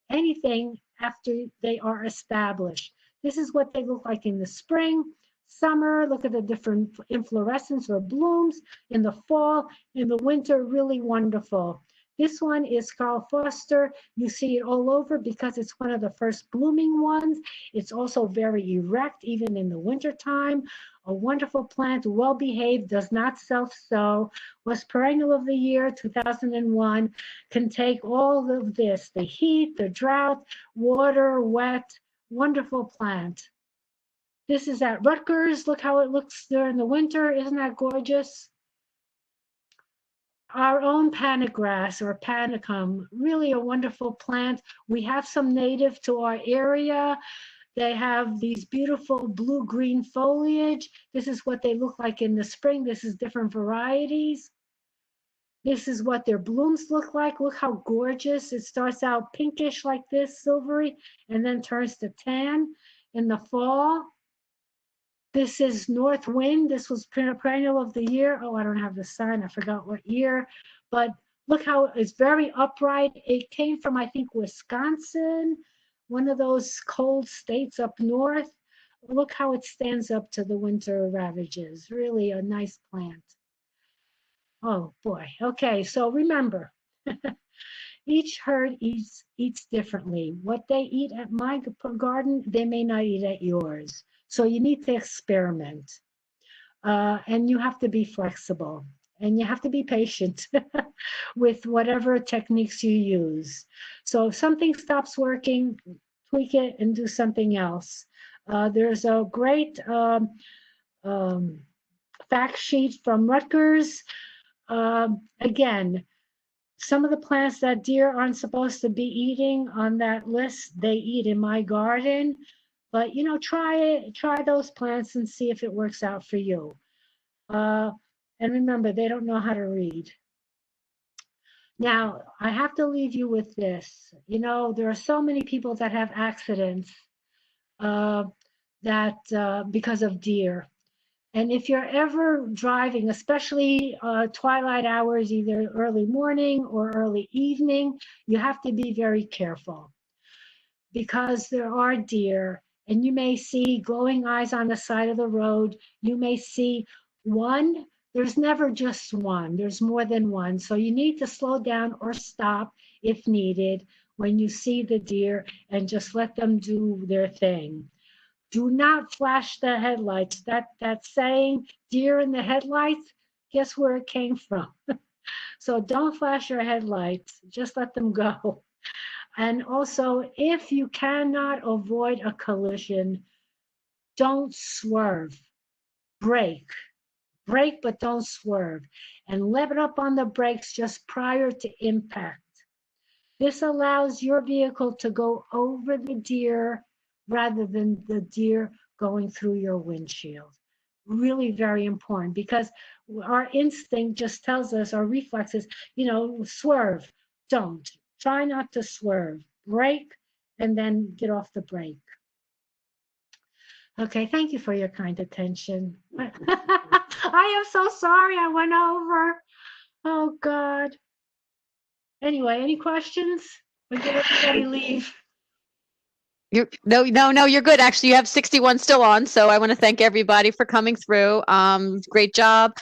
anything after they are established. This is what they look like in the spring, summer. Look at the different inflorescence or blooms in the fall, in the winter, really wonderful. This one is Carl Foster. You see it all over because it's one of the first blooming ones. It's also very erect, even in the wintertime. A wonderful plant, well behaved, does not self-sow, was perennial of the year 2001, can take all of this, the heat, the drought, water, wet, wonderful plant. This is at Rutgers. Look how it looks during the winter. Isn't that gorgeous? Our own panagrass or panicum, really a wonderful plant. We have some native to our area. They have these beautiful blue-green foliage. This is what they look like in the spring. This is different varieties. This is what their blooms look like. Look how gorgeous. It starts out pinkish like this, silvery, and then turns to tan in the fall. This is North Wind. This was perennial of the year. Oh, I don't have the sign. I forgot what year. But look how it's very upright. It came from, I think, Wisconsin, one of those cold states up north. Look how it stands up to the winter ravages. Really a nice plant. Oh, boy. Okay, so remember, each herd eats differently. What they eat at my garden, they may not eat at yours. So you need to experiment. And you have to be flexible. And you have to be patient with whatever techniques you use. So if something stops working, tweak it and do something else. There's a great fact sheet from Rutgers. Again, some of the plants that deer aren't supposed to be eating on that list, they eat in my garden. But, try those plants and see if it works out for you. And remember, they don't know how to read. Now, I have to leave you with this. There are so many people that have accidents uh, because of deer. And if you're ever driving, especially twilight hours, either early morning or early evening, you have to be very careful because there are deer, and you may see glowing eyes on the side of the road. You may see one. There's never just one, there's more than one. So you need to slow down or stop if needed when you see the deer and just let them do their thing. Do not flash the headlights. That saying, deer in the headlights, guess where it came from? So don't flash your headlights. Just let them go. And also, if you cannot avoid a collision, don't swerve. Brake. Brake, but don't swerve. And let up on the brakes just prior to impact. This allows your vehicle to go over the deer rather than the deer going through your windshield. Really very important, because our instinct just tells us, our reflexes, swerve. Don't. Try not to swerve. Brake and then get off the brake. Okay, thank you for your kind attention. I am so sorry I went over. Oh, God. Anyway, any questions? We get everybody leave. No, you're good. Actually, you have 61 still on. So I want to thank everybody for coming through. Great job.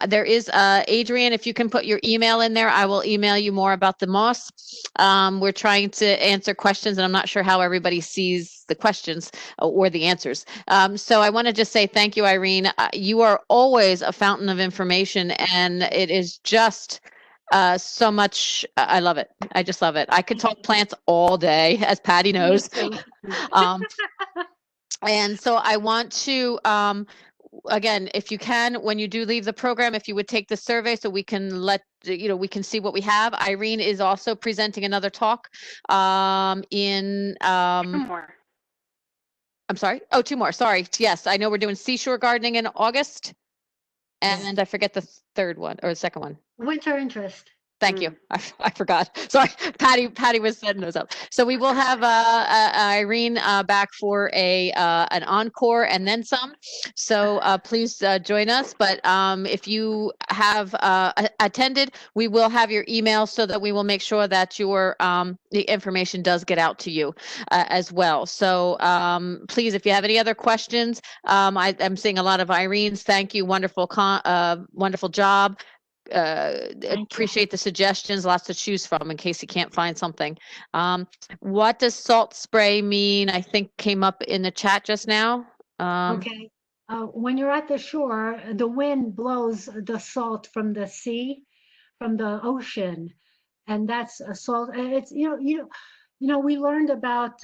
There is Adrian, if you can put your email in there, I will email you more about the moss. We're trying to answer questions, and I'm not sure how everybody sees the questions or the answers. So I want to just say thank you, Irene. You are always a fountain of information, and it is just so much. I love it. I just love it. I could talk plants all day, as Patty knows. And so I want to, again, if you can, when you do leave the program, if you would take the survey so we can we can see what we have. Irene is also presenting another talk in. Two more. I'm sorry. Oh, two more. Sorry. Yes, I know we're doing seashore gardening in August. And I forget the third one or the second one. Winter interest. Thank you. I forgot. Sorry, Patty was setting those up. So we will have Irene back for an encore and then some. So please join us. But if you have attended, we will have your email so that we will make sure that your the information does get out to you as well. So please, if you have any other questions, I'm seeing a lot of Irene's. Thank you. Wonderful, wonderful job. Appreciate the suggestions, lots to choose from in case you can't find something. What does salt spray mean? I think came up in the chat just now. Okay. When you're at the shore, the wind blows the salt from the sea, from the ocean, and that's a salt. It's we learned about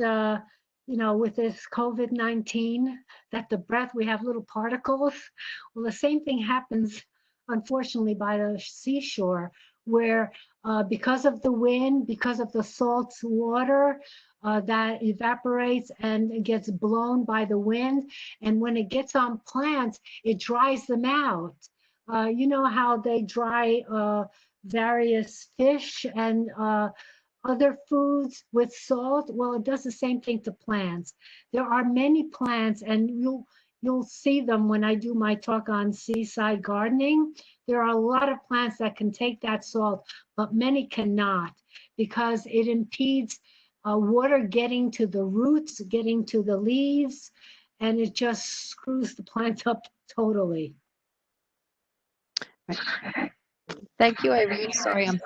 with this COVID-19 that the breath, we have little particles. Well, the same thing happens, unfortunately, by the seashore, where because of the wind, because of the salt water that evaporates and it gets blown by the wind, and when it gets on plants, it dries them out. You know how they dry various fish and other foods with salt? Well, it does the same thing to plants. There are many plants, and you'll see them when I do my talk on seaside gardening. There are a lot of plants that can take that salt, but many cannot, because it impedes water getting to the roots, getting to the leaves, and it just screws the plant up totally. Thank you, Irene. Sorry, I'm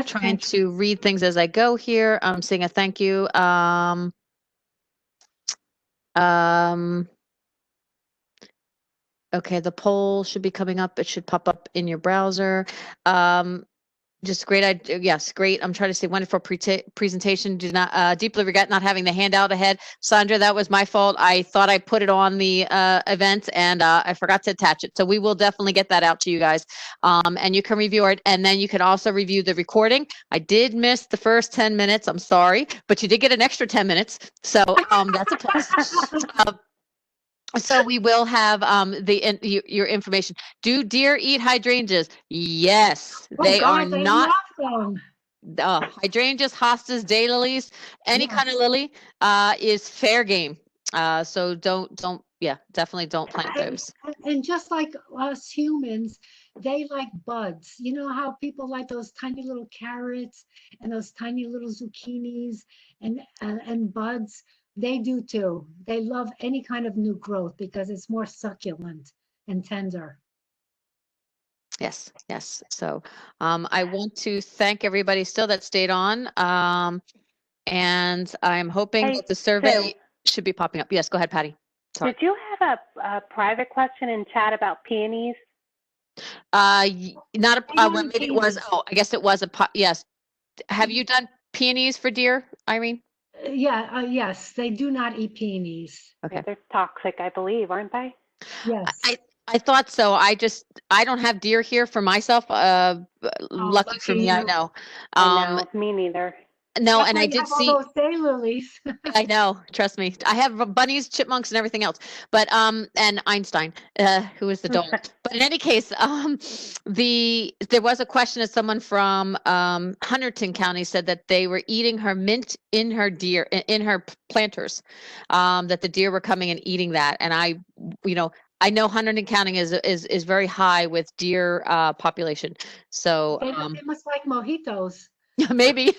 trying to read things as I go here. I'm saying a thank you. Okay, the poll should be coming up. It should pop up in your browser. Just great. Yes, great. I'm trying to say wonderful presentation. Do not deeply regret not having the handout ahead. Sandra, that was my fault. I thought I put it on the event and I forgot to attach it. So we will definitely get that out to you guys. And you can review it. And then you can also review the recording. I did miss the first 10 minutes. I'm sorry, but you did get an extra 10 minutes. So that's a plus. So we will have your information. Do deer eat hydrangeas? Yes, they are not. Hydrangeas, hostas, daylilies, any kind of lily is fair game. So definitely don't plant those. And just like us humans, they like buds. You know how people like those tiny little carrots and those tiny little zucchinis and buds? They do too. They love any kind of new growth because it's more succulent and tender. Yes, yes. So I want to thank everybody still that stayed on. And I'm hoping that the survey should be popping up. Yes, go ahead, Patty. Sorry. Did you have a private question in chat about peonies? Not a, well, maybe it was, I guess it was yes. Have you done peonies for deer, Irene? Yes, they do not eat peonies. Okay. They're toxic, I believe, aren't they? Yes. I thought so. I don't have deer here for myself. Lucky for me, I know. Me neither. No, That's and I did see those daylilies. I know, trust me. I have bunnies, chipmunks, and everything else. But and Einstein, who is the dog. But in any case, there was a question that someone from Hunterdon County said that they were eating her mint in her deer in her planters, that the deer were coming and eating that. And I know Hunterdon County is very high with deer population. So they must like mojitos. Maybe.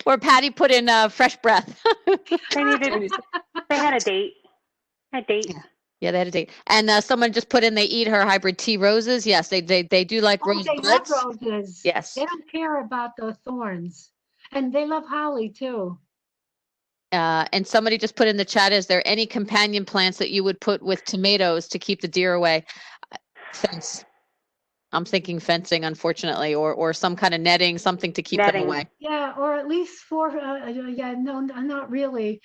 Or Patty put in fresh breath. They had a date. Yeah, they had a date. And someone just put in they eat her hybrid tea roses. Yes, they do like rose they buds. love roses. Yes. They don't care about the thorns. And they love holly too. And somebody just put in the chat, is there any companion plants that you would put with tomatoes to keep the deer away? Fence. I'm thinking fencing, unfortunately, or some kind of netting, something to keep them away. Yeah, or at least no, not really.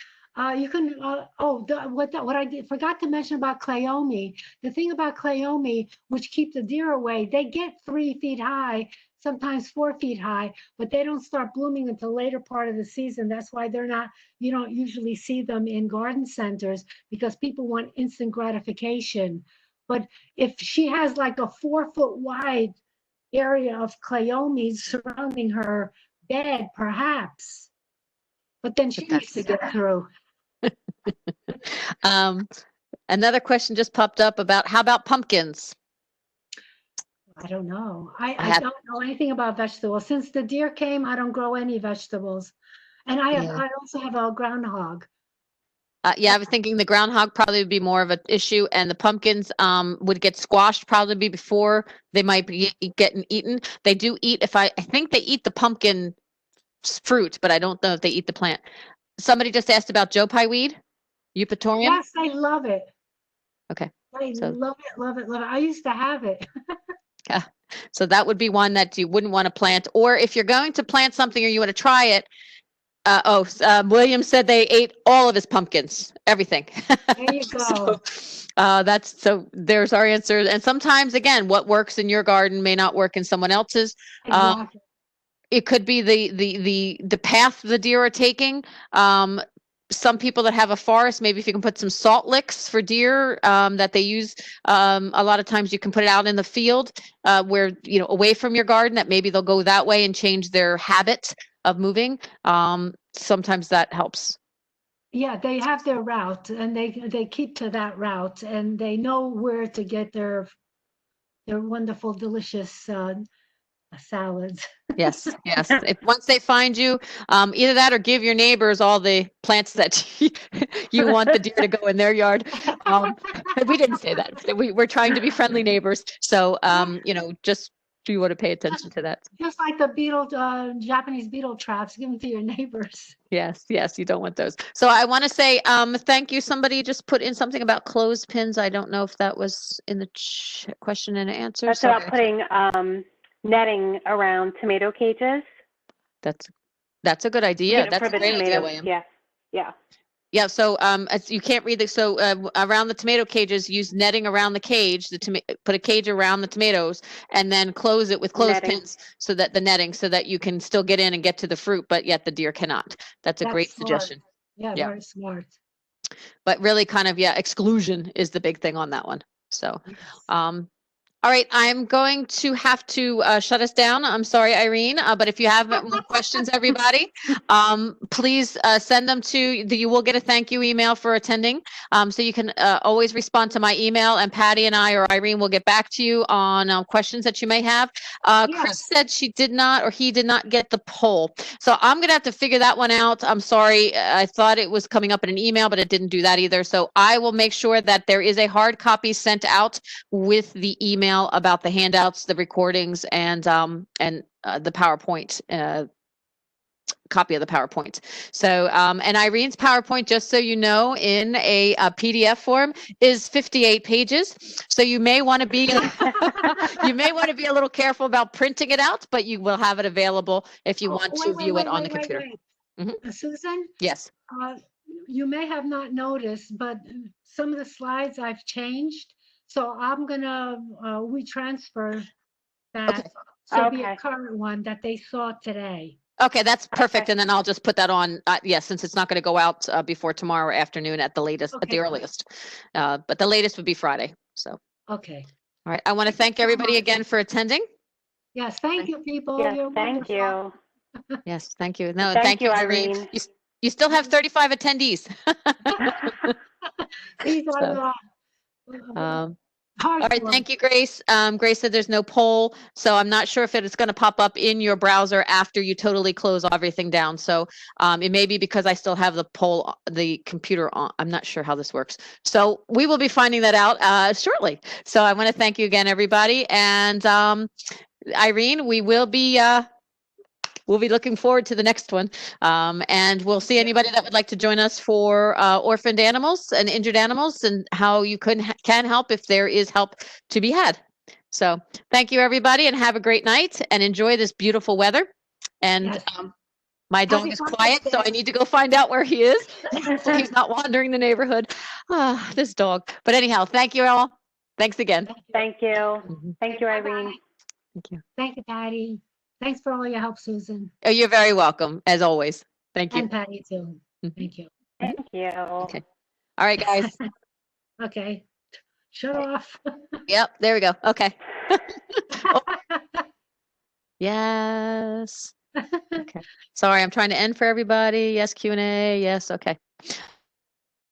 You can, what I forgot to mention about cleome. The thing about cleome, which keep the deer away, they get 3 feet high, sometimes 4 feet high, but they don't start blooming until later part of the season. That's why you don't usually see them in garden centers, because people want instant gratification. But if she has like a 4-foot wide area of cleome surrounding her bed, perhaps. But then she needs to get through. Another question just popped up about how about pumpkins? I don't know. I don't know anything about vegetables. Since the deer came, I don't grow any vegetables. And I also have a groundhog. I was thinking the groundhog probably would be more of an issue, and the pumpkins would get squashed probably before they might be getting eaten. They do eat, I think they eat the pumpkin fruit, but I don't know if they eat the plant. Somebody just asked about Joe Pye weed, Eupatorium. Yes, I love it. Okay. I love it. I used to have it. Yeah. So that would be one that you wouldn't want to plant, or if you're going to plant something or you want to try it. William said they ate all of his pumpkins, everything. There you go. So there's our answer. And sometimes, again, what works in your garden may not work in someone else's. Exactly. It could be the path the deer are taking. Some people that have a forest, maybe if you can put some salt licks for deer that they use, a lot of times you can put it out in the field where, away from your garden, that maybe they'll go that way and change their habit of moving. Sometimes that helps. Yeah, they have their route and they keep to that route, and they know where to get their wonderful, delicious salads. Yes. Once they find you, either that or give your neighbors all the plants that you want the deer to go in their yard. We didn't say that. We're trying to be friendly neighbors. So, just you want to pay attention to that. Just like the Japanese beetle traps, give them to your neighbors. Yes, you don't want those. So I want to say thank you. Somebody just put in something about clothespins. I don't know if that was in the question and answer. That's about putting netting around tomato cages. That's a good idea. That's For a the great idea, tomatoes. William. Yeah, yeah. Yeah, so as you can't read the around the tomato cages, use netting around the cage. Put a cage around the tomatoes, and then close it with clothespins so that the netting, so that you can still get in and get to the fruit, but yet the deer cannot. That's a great smart. suggestion. Yeah, Yeah. very smart. But really, kind of, exclusion is the big thing on that one. So, Yes. all right, I'm going to have to shut us down. I'm sorry, Irene, but if you have more questions, everybody, please send them to, you will get a thank you email for attending. So you can always respond to my email, and Patty and I or Irene will get back to you on questions that you may have. Chris said she did not, or he did not get the poll. So I'm going to have to figure that one out. I'm sorry. I thought it was coming up in an email, but it didn't do that either. So I will make sure that there is a hard copy sent out with the email about the handouts, the recordings, and the PowerPoint, copy of the PowerPoint. So, and Irene's PowerPoint, just so you know, in a PDF form is 58 pages. So you may want to be, you may want to be a little careful about printing it out, but you will have it available if you want to view it on the computer. Susan? Yes. You may have not noticed, but some of the slides I've changed. So I'm gonna WeTransfer that. Okay. So it'll be a current one that they saw today. Okay, that's perfect. And then I'll just put that on, since it's not going to go out before tomorrow afternoon at the latest, at the earliest. But the latest would be Friday. So. Okay. All right. I want to thank everybody again for attending. Yes, thank you, people. Yes, You're thank wonderful. you. Yes, thank you. No, Thank you, Irene. You still have 35 attendees. These are all right, thank you, Grace. Grace said there's no poll, so I'm not sure if it's going to pop up in your browser after you totally close everything down. So it may be because I still have the poll, the computer on. I'm not sure how this works. So we will be finding that out shortly. So I want to thank you again, everybody. And Irene, we will be we'll be looking forward to the next one. And we'll see anybody that would like to join us for orphaned animals and injured animals, and how you can help if there is help to be had. So thank you, everybody, and have a great night and enjoy this beautiful weather. And my dog is quiet, so I need to go find out where he is. So he's not wandering the neighborhood. This dog. But anyhow, thank you all. Thanks again. Thank you. Thank you, Irene. Thank you. Thank you, Patty. Thanks for all your help, Susan. Oh, you're very welcome, as always. Thank you. And Patty, too. Thank you. Thank you. Okay. All right, guys. Okay. Shut off. Yep, there we go. Okay. Oh. Yes. Okay. Sorry, I'm trying to end for everybody. Yes, Q&A. Yes, okay.